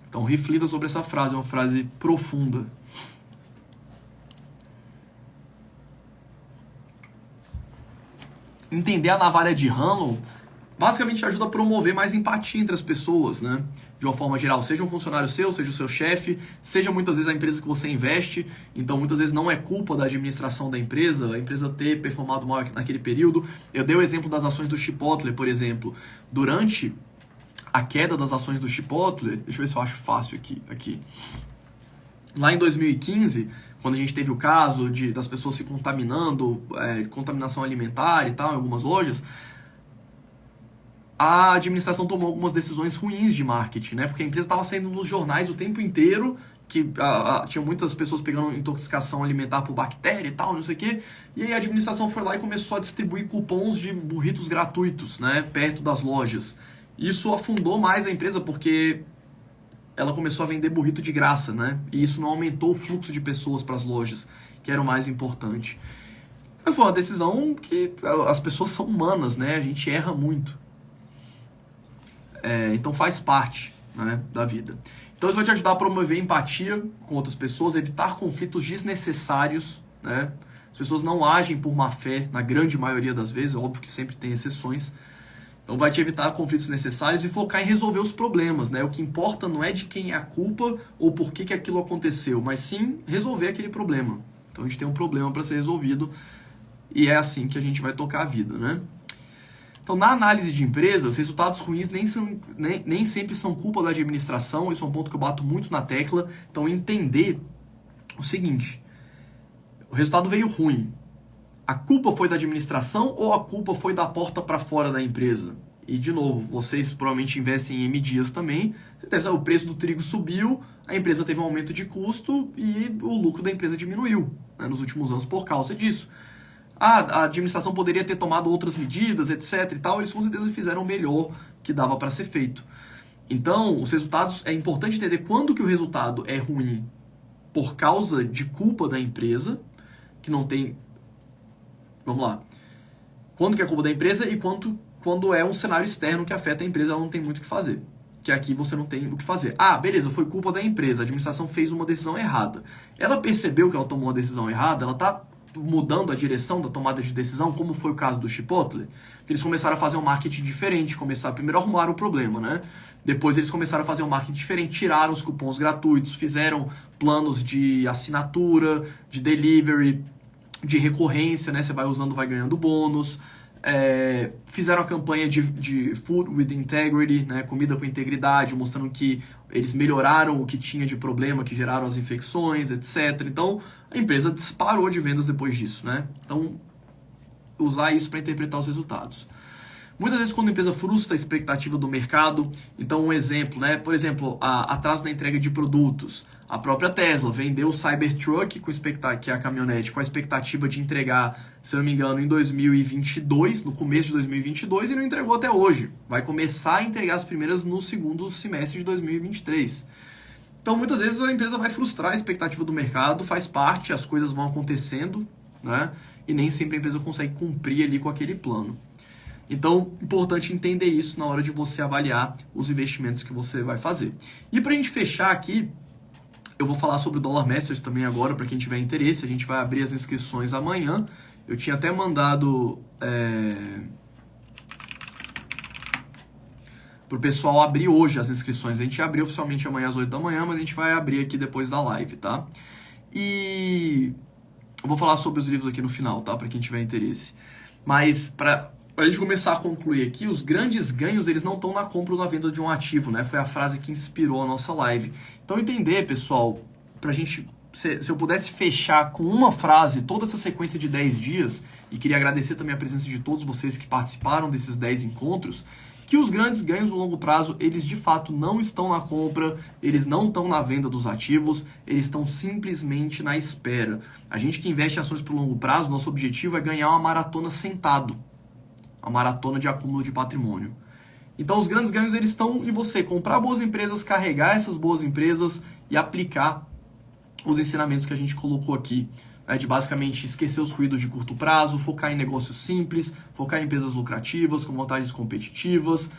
Então, reflita sobre essa frase, é uma frase profunda. Entender a navalha de Hanlon basicamente ajuda a promover mais empatia entre as pessoas, né? De uma forma geral, seja um funcionário seu, seja o seu chefe, seja muitas vezes a empresa que você investe. Então, muitas vezes não é culpa da administração da empresa, a empresa ter performado mal naquele período. Eu dei o exemplo das ações do Chipotle, por exemplo. Durante a queda das ações do Chipotle, deixa eu ver se eu acho fácil aqui. Lá em 2015, quando a gente teve o caso das pessoas se contaminando, contaminação alimentar e tal, em algumas lojas, a administração tomou algumas decisões ruins de marketing, né? Porque a empresa estava saindo nos jornais o tempo inteiro, que tinha muitas pessoas pegando intoxicação alimentar por bactéria e tal, não sei o quê. E aí a administração foi lá e começou a distribuir cupons de burritos gratuitos, né? Perto das lojas. Isso afundou mais a empresa porque ela começou a vender burrito de graça, né? E isso não aumentou o fluxo de pessoas para as lojas, que era o mais importante. Mas foi uma decisão que as pessoas são humanas, né? A gente erra muito. Então faz parte, né, da vida. Então isso vai te ajudar a promover empatia com outras pessoas, evitar conflitos desnecessários, né? As pessoas não agem por má fé, na grande maioria das vezes, óbvio que sempre tem exceções. Então vai te evitar conflitos necessários e focar em resolver os problemas, né? O que importa não é de quem é a culpa ou por que aquilo aconteceu, mas sim resolver aquele problema. Então a gente tem um problema para ser resolvido e é assim que a gente vai tocar a vida, né? Então, na análise de empresas, resultados ruins nem sempre são culpa da administração. Isso é um ponto que eu bato muito na tecla. Então, entender o seguinte: o resultado veio ruim. A culpa foi da administração ou a culpa foi da porta para fora da empresa? E, de novo, vocês provavelmente investem em M Dias também. O preço do trigo subiu, a empresa teve um aumento de custo e o lucro da empresa diminuiu, né, nos últimos anos por causa disso. A administração poderia ter tomado outras medidas, etc. e tal, eles com certeza fizeram o melhor que dava para ser feito. Então, os resultados, é importante entender quando que o resultado é ruim por causa de culpa da empresa, que não tem... Vamos lá. Quando que é culpa da empresa e quando é um cenário externo que afeta a empresa, ela não tem muito o que fazer. Que aqui você não tem o que fazer. Ah, beleza, foi culpa da empresa, a administração fez uma decisão errada. Ela percebeu que ela tomou uma decisão errada, ela está mudando a direção da tomada de decisão, como foi o caso do Chipotle, que eles começaram a fazer um marketing diferente, primeiro arrumaram o problema, né? Depois eles começaram a fazer um marketing diferente, tiraram os cupons gratuitos, fizeram planos de assinatura, de delivery, de recorrência, né? Você vai usando, vai ganhando bônus. Fizeram a campanha de Food with Integrity, né? Comida com integridade, mostrando que eles melhoraram o que tinha de problema, que geraram as infecções, etc. Então, a empresa disparou de vendas depois disso, né? Então, usar isso para interpretar os resultados. Muitas vezes, quando a empresa frustra a expectativa do mercado, então um exemplo, né? Por exemplo, atraso na entrega de produtos. A própria Tesla vendeu o Cybertruck, que é a caminhonete, com a expectativa de entregar, se eu não me engano, em 2022, no começo de 2022, e não entregou até hoje. Vai começar a entregar as primeiras no segundo semestre de 2023. Então, muitas vezes a empresa vai frustrar a expectativa do mercado, faz parte, as coisas vão acontecendo, né? E nem sempre a empresa consegue cumprir ali com aquele plano. Então, importante entender isso na hora de você avaliar os investimentos que você vai fazer. E para a gente fechar aqui, eu vou falar sobre o Dollar Masters também agora, para quem tiver interesse. A gente vai abrir as inscrições amanhã. Eu tinha até mandado para o pessoal abrir hoje as inscrições. A gente abriu oficialmente amanhã às 8 da manhã, mas a gente vai abrir aqui depois da live, tá? E eu vou falar sobre os livros aqui no final, tá? Para quem tiver interesse. Mas para a gente começar a concluir aqui, os grandes ganhos eles não estão na compra ou na venda de um ativo, né? Foi a frase que inspirou a nossa live. Então entender, pessoal, pra gente, se eu pudesse fechar com uma frase toda essa sequência de 10 dias, e queria agradecer também a presença de todos vocês que participaram desses 10 encontros, que os grandes ganhos no longo prazo, eles de fato não estão na compra, eles não estão na venda dos ativos, eles estão simplesmente na espera. A gente que investe em ações para o longo prazo, nosso objetivo é ganhar uma maratona sentado, a maratona de acúmulo de patrimônio. Então os grandes ganhos eles estão em você comprar boas empresas, carregar essas boas empresas e aplicar os ensinamentos que a gente colocou aqui, né, de basicamente esquecer os ruídos de curto prazo, focar em negócios simples, focar em empresas lucrativas, com vantagens competitivas,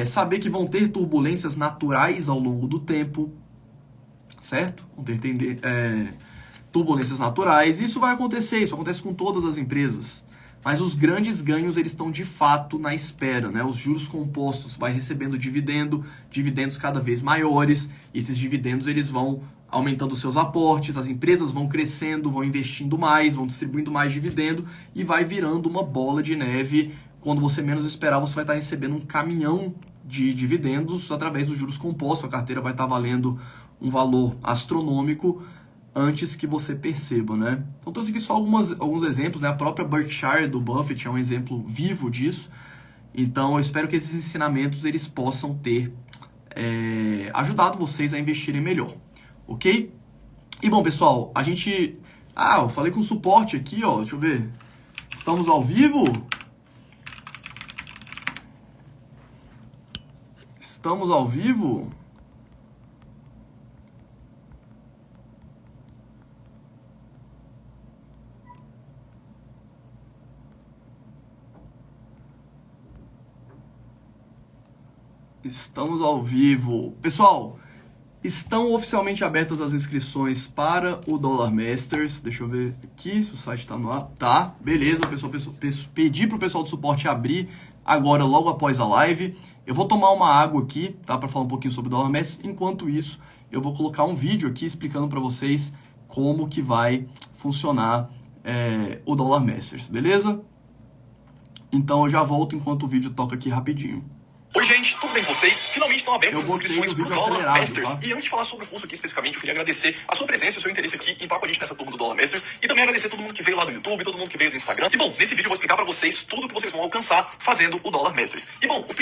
saber que vão ter turbulências naturais ao longo do tempo, certo? Vão ter turbulências naturais, isso vai acontecer, isso acontece com todas as empresas. Mas os grandes ganhos eles estão de fato na espera, né? Os juros compostos vai recebendo dividendos cada vez maiores, e esses dividendos eles vão aumentando seus aportes, as empresas vão crescendo, vão investindo mais, vão distribuindo mais dividendo e vai virando uma bola de neve. Quando você menos esperar, você vai estar recebendo um caminhão de dividendos através dos juros compostos, a carteira vai estar valendo um valor astronômico antes que você perceba, né? Então trouxe aqui só alguns exemplos, né? A própria Berkshire do Buffett é um exemplo vivo disso. Então eu espero que esses ensinamentos eles possam ter ajudado vocês a investirem melhor, ok? E bom, pessoal, a gente... eu falei com suporte aqui, ó, deixa eu ver. Estamos ao vivo? Estamos ao vivo? Estamos ao vivo. Pessoal, estão oficialmente abertas as inscrições para o Dollar Masters. Deixa eu ver aqui se o site está no ar. Tá, beleza. Pedi para o pessoal do suporte abrir agora, logo após a live. Eu vou tomar uma água aqui, tá, para falar um pouquinho sobre o Dollar Masters. Enquanto isso, eu vou colocar um vídeo aqui explicando para vocês como que vai funcionar o Dollar Masters, beleza? Então eu já volto enquanto o vídeo toca aqui rapidinho. Oi gente, tudo bem com vocês? Finalmente estão abertas as inscrições para o Dollar Masters. Tá? E antes de falar sobre o curso aqui especificamente, eu queria agradecer a sua presença e o seu interesse aqui em estar com a gente nessa turma do Dollar Masters. E também agradecer todo mundo que veio lá do YouTube, todo mundo que veio do Instagram. E bom, nesse vídeo eu vou explicar para vocês tudo que vocês vão alcançar fazendo o Dollar Masters. E bom, o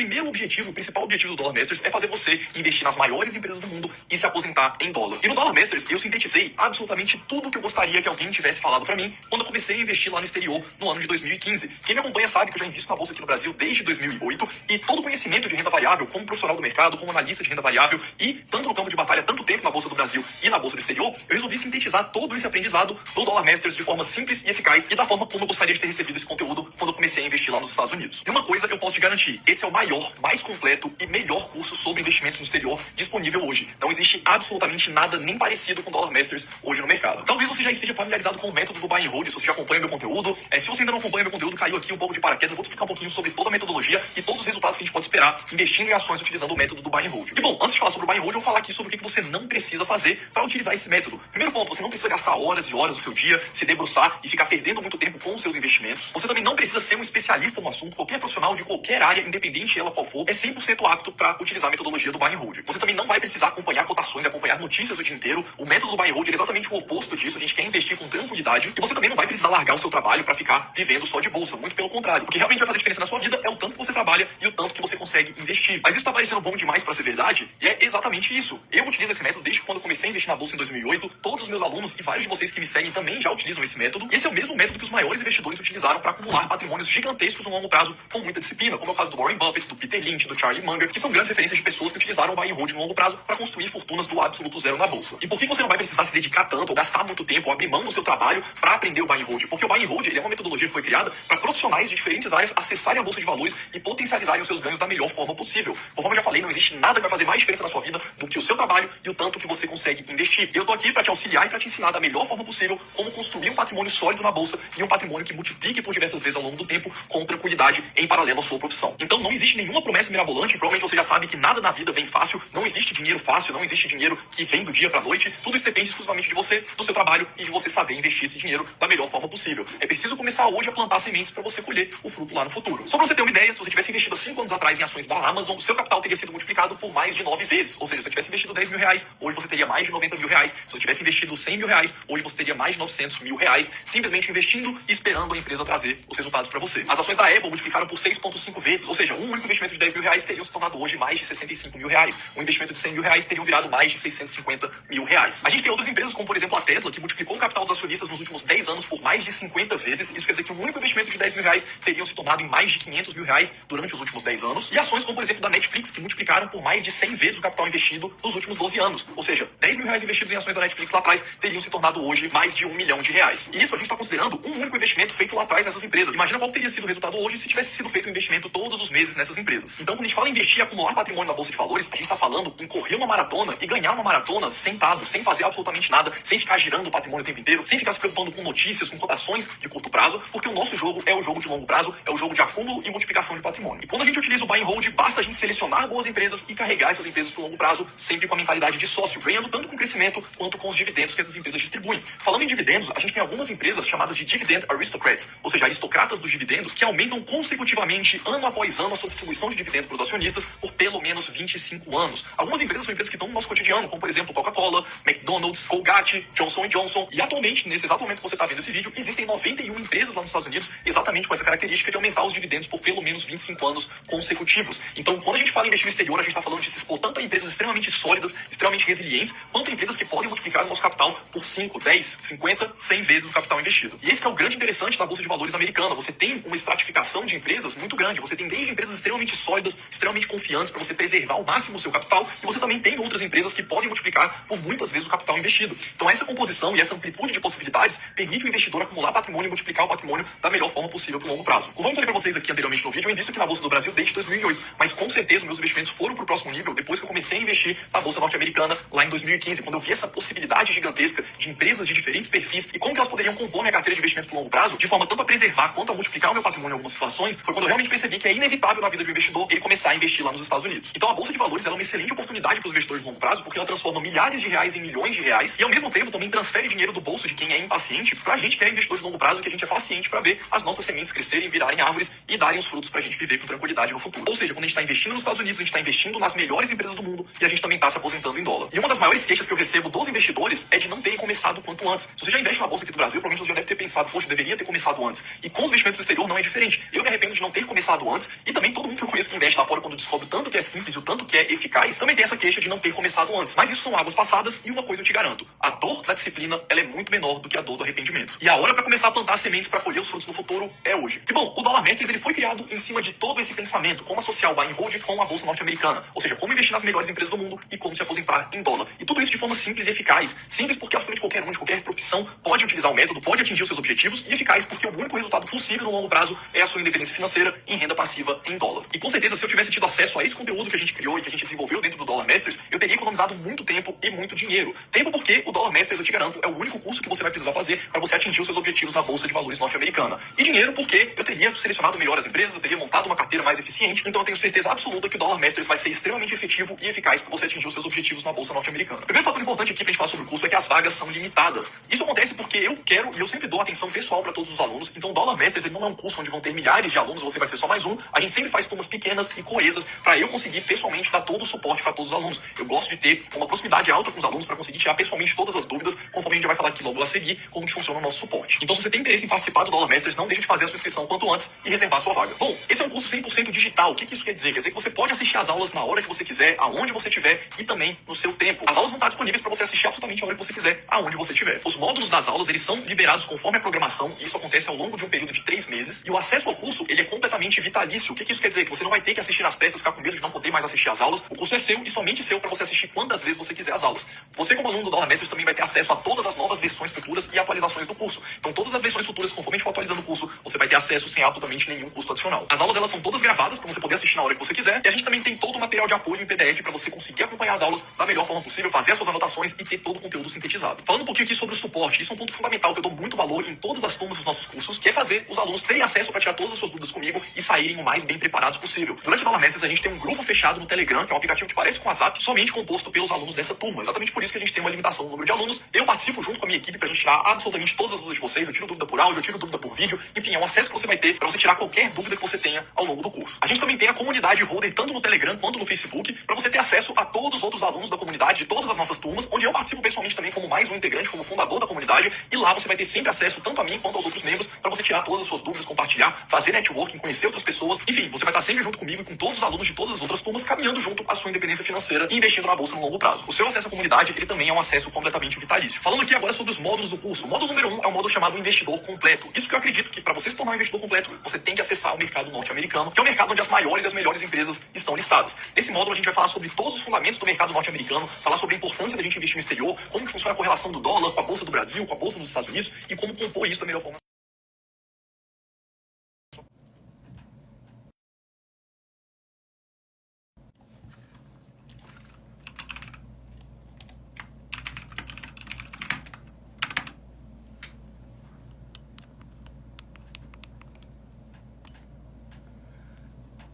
principal objetivo do Dollar Masters é fazer você investir nas maiores empresas do mundo e se aposentar em dólar. E no Dollar Masters eu sintetizei absolutamente tudo que eu gostaria que alguém tivesse falado para mim quando eu comecei a investir lá no exterior no ano de 2015. Quem me acompanha sabe que eu já invisto na bolsa aqui no Brasil desde 2008 e todo o conhecimento de renda variável, como profissional do mercado, como analista de renda variável e tanto no campo de batalha, tanto tempo na Bolsa do Brasil e na Bolsa do Exterior, eu resolvi sintetizar todo esse aprendizado do Dollar Masters de forma simples e eficaz e da forma como eu gostaria de ter recebido esse conteúdo quando eu comecei a investir lá nos Estados Unidos. E uma coisa eu posso te garantir, esse é o maior, mais completo e melhor curso sobre investimentos no exterior disponível hoje. Não existe absolutamente nada nem parecido com o Dollar Masters hoje no mercado. Talvez você já esteja familiarizado com o método do Buy and Hold, se você já acompanha meu conteúdo. Se você ainda não acompanha meu conteúdo, caiu aqui um pouco de paraquedas, eu vou te explicar um pouquinho sobre toda a metodologia e todos os resultados que a gente pode esperar investindo em ações utilizando o método do Buy and Hold. E bom, antes de falar sobre o Buy and Hold, eu vou falar aqui sobre o que você não precisa fazer para utilizar esse método. Primeiro ponto, você não precisa gastar horas e horas do seu dia, se debruçar e ficar perdendo muito tempo com os seus investimentos. Você também não precisa ser um especialista no assunto. Qualquer profissional de qualquer área, independente ela qual for, é 100% apto para utilizar a metodologia do Buy and Hold. Você também não vai precisar acompanhar cotações e acompanhar notícias o dia inteiro. O método do Buy and Hold é exatamente o oposto disso. A gente quer investir com tranquilidade e você também não vai precisar largar o seu trabalho para ficar vivendo só de bolsa. Muito pelo contrário. O que realmente vai fazer diferença na sua vida é o tanto que você trabalha e o tanto que você consegue investir. Mas isso tá parecendo bom demais para ser verdade? E é exatamente isso. Eu utilizo esse método desde quando eu comecei a investir na bolsa em 2008. Todos os meus alunos e vários de vocês que me seguem também já utilizam esse método. E esse é o mesmo método que os maiores investidores utilizaram para acumular patrimônios gigantescos no longo prazo com muita disciplina, como é o caso do Warren Buffett, do Peter Lynch, do Charlie Munger, que são grandes referências de pessoas que utilizaram o Buy and Hold no longo prazo para construir fortunas do absoluto zero na bolsa. E por que você não vai precisar se dedicar tanto ou gastar muito tempo ou abrir mão do seu trabalho para aprender o Buy and Hold? Porque o Buy and Hold ele é uma metodologia que foi criada para profissionais de diferentes áreas acessarem a bolsa de valores e potencializarem os seus ganhos da melhor forma forma possível. Conforme eu já falei, não existe nada que vai fazer mais diferença na sua vida do que o seu trabalho e o tanto que você consegue investir. E eu tô aqui para te auxiliar e para te ensinar da melhor forma possível como construir um patrimônio sólido na bolsa e um patrimônio que multiplique por diversas vezes ao longo do tempo com tranquilidade em paralelo à sua profissão. Então não existe nenhuma promessa mirabolante, provavelmente você já sabe que nada na vida vem fácil, não existe dinheiro fácil, não existe dinheiro que vem do dia pra noite, tudo isso depende exclusivamente de você, do seu trabalho e de você saber investir esse dinheiro da melhor forma possível. É preciso começar hoje a plantar sementes para você colher o fruto lá no futuro. Só pra você ter uma ideia, se você tivesse investido há 5 anos atrás em ações da Amazon, o seu capital teria sido multiplicado por mais de 9 vezes. Ou seja, se você tivesse investido 10 mil reais, hoje você teria mais de 90 mil reais. Se você tivesse investido 100 mil reais, hoje você teria mais de 900 mil reais, simplesmente investindo e esperando a empresa trazer os resultados para você. As ações da Apple multiplicaram por 6,5 vezes, ou seja, um único investimento de 10 mil reais teria se tornado hoje mais de 65 mil reais. Um investimento de 100 mil reais teria virado mais de 650 mil reais. A gente tem outras empresas, como por exemplo a Tesla, que multiplicou o capital dos acionistas nos últimos 10 anos por mais de 50 vezes. Isso quer dizer que um único investimento de 10 mil reais teriam se tornado em mais de 500 mil reais durante os últimos 10 anos. E ações como por exemplo da Netflix, que multiplicaram por mais de 100 vezes o capital investido nos últimos 12 anos. Ou seja, 10 mil reais investidos em ações da Netflix lá atrás teriam se tornado hoje mais de 1 milhão de reais. E isso a gente está considerando um único investimento feito lá atrás nessas empresas. Imagina qual teria sido o resultado hoje se tivesse sido feito um investimento todos os meses nessas empresas. Então, quando a gente fala em investir e acumular patrimônio na bolsa de valores, a gente está falando em correr uma maratona e ganhar uma maratona sentado, sem fazer absolutamente nada, sem ficar girando o patrimônio o tempo inteiro, sem ficar se preocupando com notícias, com cotações de curto prazo, porque o nosso jogo é o jogo de longo prazo, é o jogo de acúmulo e multiplicação de patrimônio. E quando a gente utiliza o buy and hold, basta a gente selecionar boas empresas e carregar essas empresas para o longo prazo, sempre com a mentalidade de sócio, ganhando tanto com o crescimento quanto com os dividendos que essas empresas distribuem. Falando em dividendos, a gente tem algumas empresas chamadas de Dividend Aristocrats, ou seja, aristocratas dos dividendos, que aumentam consecutivamente, ano após ano, a sua distribuição de dividendo para os acionistas por pelo menos 25 anos. Algumas empresas são empresas que estão no nosso cotidiano, como por exemplo Coca-Cola, McDonald's, Colgate, Johnson & Johnson, e atualmente, nesse exato momento que você está vendo esse vídeo, existem 91 empresas lá nos Estados Unidos exatamente com essa característica de aumentar os dividendos por pelo menos 25 anos consecutivos. Então, quando a gente fala em investir no exterior, a gente está falando de se expor tanto a empresas extremamente sólidas, extremamente resilientes, quanto a empresas que podem multiplicar o nosso capital por 5, 10, 50, 100 vezes o capital investido. E esse que é o grande interessante da Bolsa de Valores americana. Você tem uma estratificação de empresas muito grande. Você tem desde empresas extremamente sólidas, extremamente confiantes para você preservar ao máximo o seu capital, e você também tem outras empresas que podem multiplicar por muitas vezes o capital investido. Então essa composição e essa amplitude de possibilidades permite o investidor acumular patrimônio e multiplicar o patrimônio da melhor forma possível para o longo prazo. Como eu falei para vocês aqui anteriormente no vídeo, eu invisto aqui na Bolsa do Brasil desde 2008, mas com certeza meus investimentos foram para o próximo nível depois que eu comecei a investir na Bolsa norte-americana lá em 2015, quando eu vi essa possibilidade gigantesca de empresas de diferentes perfis e como que elas poderiam compor minha carteira de investimentos para o longo prazo, de forma tanto a preservar quanto a multiplicar o meu patrimônio em algumas situações, foi quando eu realmente percebi que é inevitável na vida de um investidor ele começar a investir lá nos Estados Unidos. Então a Bolsa de Valores ela é uma excelente oportunidade para os investidores de longo prazo, porque ela transforma milhares de reais em milhões de reais e ao mesmo tempo também transfere dinheiro do bolso de quem é impaciente pra gente que é investidor de longo prazo, que a gente é paciente para ver as nossas sementes crescerem, virarem árvores e darem os frutos pra gente viver com tranquilidade no futuro. Ou seja, quando a gente está investindo nos Estados Unidos, a gente está investindo nas melhores empresas do mundo e a gente também está se aposentando em dólar. E uma das maiores queixas que eu recebo dos investidores é de não terem começado quanto antes. Se você já investe na Bolsa aqui do Brasil, provavelmente você já deve ter pensado, poxa, eu deveria ter começado antes. E com os investimentos no exterior não é diferente. Eu me arrependo de não ter começado antes e também todo mundo que eu conheço que investe lá fora, quando descobre o tanto que é simples e o tanto que é eficaz, também tem essa queixa de não ter começado antes. Mas isso são águas passadas e uma coisa eu te garanto, a dor da disciplina ela é muito menor do que a dor do arrependimento. E a hora para começar a plantar sementes para colher os frutos no futuro é hoje. E bom, o Dollar Masters ele foi criado em cima de todo esse pensamento, como associar o buy and hold com a bolsa norte-americana, ou seja, como investir nas melhores empresas do mundo e como se aposentar em dólar. E tudo isso de forma simples e eficaz. Simples porque absolutamente qualquer um de qualquer profissão pode utilizar o método, pode atingir os seus objetivos, e eficaz porque o único resultado possível no longo prazo é a sua independência financeira em renda passiva em dólar. E com certeza, se eu tivesse tido acesso a esse conteúdo que a gente criou e que a gente desenvolveu dentro do Dollar Masters, eu teria economizado muito tempo e muito dinheiro. Tempo porque o Dollar Masters, eu te garanto, é o único curso que você vai precisar fazer para você atingir os seus objetivos na Bolsa de Valores norte-americana. E dinheiro porque eu teria selecionado melhor as empresas, eu teria montado uma carteira mais eficiente, então eu tenho certeza absoluta que o Dollar Masters vai ser extremamente efetivo e eficaz para você atingir os seus objetivos na Bolsa norte-americana. O primeiro fator importante aqui pra gente falar sobre o curso é que as vagas são limitadas. Isso acontece porque eu quero e eu sempre dou atenção pessoal para todos os alunos, então o Dollar Masters ele não é um curso onde vão ter milhares de alunos, você vai ser só mais um. A gente sempre faz turmas pequenas e coesas para eu conseguir pessoalmente dar todo o suporte para todos os alunos. Eu gosto de ter uma proximidade alta com os alunos para conseguir tirar pessoalmente todas as dúvidas, conforme a gente vai falar aqui logo a seguir, como que funciona o nosso suporte. Então se você tem interesse em participar do Dollar Masters, não deixe de fazer a sua inscrição quanto antes e reservar a sua vaga. Bom, esse é um curso 100% digital. O que isso quer dizer? Quer dizer que você pode assistir as aulas na hora que você quiser, aonde você estiver e também no seu tempo. As aulas vão estar disponíveis para você assistir absolutamente a hora que você quiser, aonde você estiver. Os módulos das aulas, eles são liberados conforme a programação e isso acontece ao longo de um período de 3 meses. E o acesso ao curso, ele é completamente vitalício. O que isso quer dizer? Que você não vai ter que assistir às pressas, ficar com medo de não poder mais assistir às aulas. O curso é seu e somente seu para você assistir quantas vezes você quiser às aulas. Você, como aluno do Dollar Masters, também vai ter acesso a todas as novas versões futuras e atualizações do curso. Então, todas as versões futuras, conforme a gente for atualizando o curso, você vai ter acesso sem absolutamente nenhum custo adicional. As aulas, elas são todas gravadas para você poder assistir assistir na hora que você quiser. E a gente também tem todo o material de apoio em PDF para você conseguir acompanhar as aulas da melhor forma possível, fazer as suas anotações e ter todo o conteúdo sintetizado. Falando um pouquinho aqui sobre o suporte, isso é um ponto fundamental que eu dou muito valor em todas as turmas dos nossos cursos, que é fazer os alunos terem acesso para tirar todas as suas dúvidas comigo e saírem o mais bem preparados possível. Durante o Dollar Masters, a gente tem um grupo fechado no Telegram, que é um aplicativo que parece com o WhatsApp, somente composto pelos alunos dessa turma. Exatamente por isso que a gente tem uma limitação no número de alunos. Eu participo junto com a minha equipe pra gente tirar absolutamente todas as dúvidas de vocês. Eu tiro dúvida por áudio, eu tiro dúvida por vídeo. Enfim, é um acesso que você vai ter para você tirar qualquer dúvida que você tenha ao longo do curso. A gente também tem a comunidade holder, tanto no Telegram quanto no Facebook, para você ter acesso a todos os outros alunos da comunidade, de todas as nossas turmas, onde eu participo pessoalmente também como mais um integrante, como fundador da comunidade. E lá você vai ter sempre acesso tanto a mim quanto aos outros membros, para você tirar todas as suas dúvidas, compartilhar, fazer networking, conhecer outras pessoas. Enfim, você vai estar sempre junto comigo e com todos os alunos de todas as outras turmas, caminhando junto à sua independência financeira e investindo na bolsa no longo prazo. O seu acesso à comunidade, ele também é um acesso completamente vitalício. Falando aqui agora sobre os módulos do curso. O módulo número 1 é um módulo chamado investidor completo. Isso que eu acredito que para você se tornar um investidor completo, você tem que acessar o mercado norte-americano, que é o mercado onde as maiores e as melhores empresas estão listadas. Nesse módulo a gente vai falar sobre todos os fundamentos do mercado norte-americano, falar sobre a importância da gente investir no exterior, como que funciona a correlação do dólar com a bolsa do Brasil, com a bolsa dos Estados Unidos e como compor isso da melhor forma.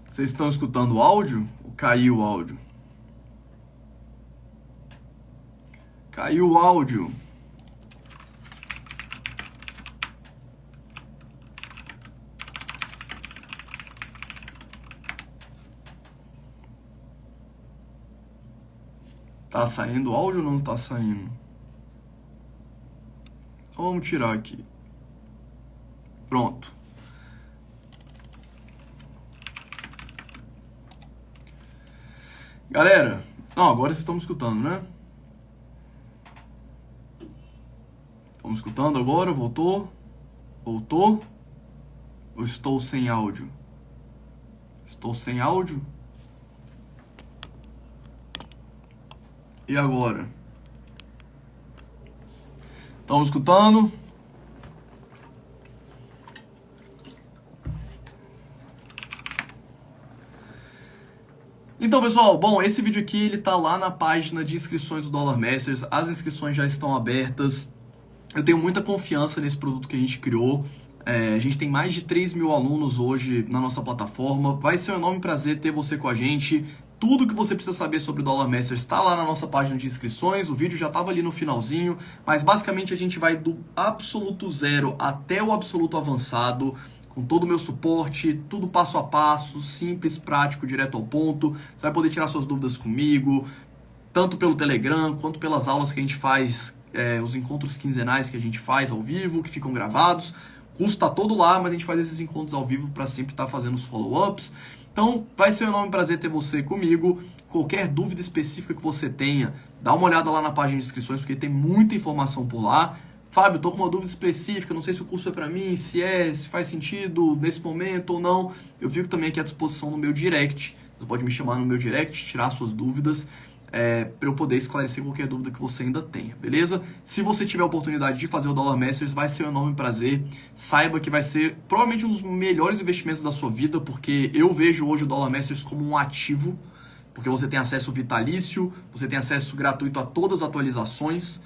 Vocês estão escutando o áudio? Ou caiu o áudio? Caiu o áudio. Tá saindo o áudio ou não tá saindo? Vamos tirar aqui. Pronto. Galera, não, agora vocês estão me escutando, né? Estão me escutando agora? Voltou? Voltou? Ou estou sem áudio? Estou sem áudio? E agora? Estão me escutando? Então, pessoal, bom, esse vídeo aqui, ele tá lá na página de inscrições do Dollar Masters. As inscrições já estão abertas. Eu tenho muita confiança nesse produto que a gente criou. A gente tem mais de 3 mil alunos hoje na nossa plataforma. Vai ser um enorme prazer ter você com a gente. Tudo que você precisa saber sobre o Dollar Masters está lá na nossa página de inscrições. O vídeo já estava ali no finalzinho, mas basicamente a gente vai do absoluto zero até o absoluto avançado, com todo o meu suporte, tudo passo a passo, simples, prático, direto ao ponto. Você vai poder tirar suas dúvidas comigo, tanto pelo Telegram, quanto pelas aulas que a gente faz, os encontros quinzenais que a gente faz ao vivo, que ficam gravados. O curso está todo lá, mas a gente faz esses encontros ao vivo para sempre estar fazendo os follow-ups. Então, vai ser um enorme prazer ter você comigo. Qualquer dúvida específica que você tenha, dá uma olhada lá na página de inscrições, porque tem muita informação por lá. Fábio, estou com uma dúvida específica, não sei se o curso é para mim, se faz sentido nesse momento ou não. Eu fico também aqui à disposição no meu direct. Você pode me chamar no meu direct, tirar suas dúvidas, para eu poder esclarecer qualquer dúvida que você ainda tenha, beleza? Se você tiver a oportunidade de fazer o Dollar Masters, vai ser um enorme prazer. Saiba que vai ser provavelmente um dos melhores investimentos da sua vida, porque eu vejo hoje o Dollar Masters como um ativo, porque você tem acesso vitalício, você tem acesso gratuito a todas as atualizações,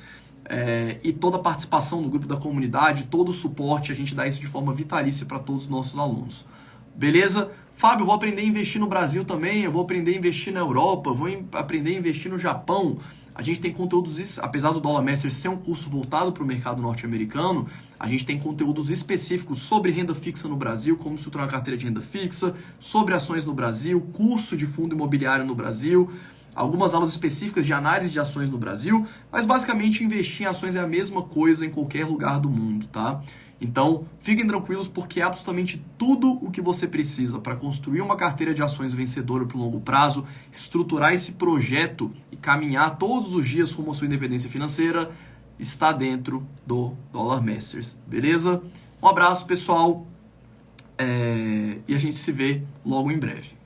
e toda a participação no grupo da comunidade, todo o suporte, a gente dá isso de forma vitalícia para todos os nossos alunos. Beleza? Fábio, eu vou aprender a investir no Brasil também, eu vou aprender a investir na Europa, eu vou aprender a investir no Japão. A gente tem conteúdos, apesar do Dollar Masters ser um curso voltado para o mercado norte-americano, a gente tem conteúdos específicos sobre renda fixa no Brasil, como estruturar uma carteira de renda fixa, sobre ações no Brasil, curso de fundo imobiliário no Brasil, algumas aulas específicas de análise de ações no Brasil, mas basicamente investir em ações é a mesma coisa em qualquer lugar do mundo, tá? Então, fiquem tranquilos porque é absolutamente tudo o que você precisa para construir uma carteira de ações vencedora para o longo prazo, estruturar esse projeto e caminhar todos os dias rumo à sua independência financeira, está dentro do Dollar Masters, beleza? Um abraço, pessoal, e a gente se vê logo em breve.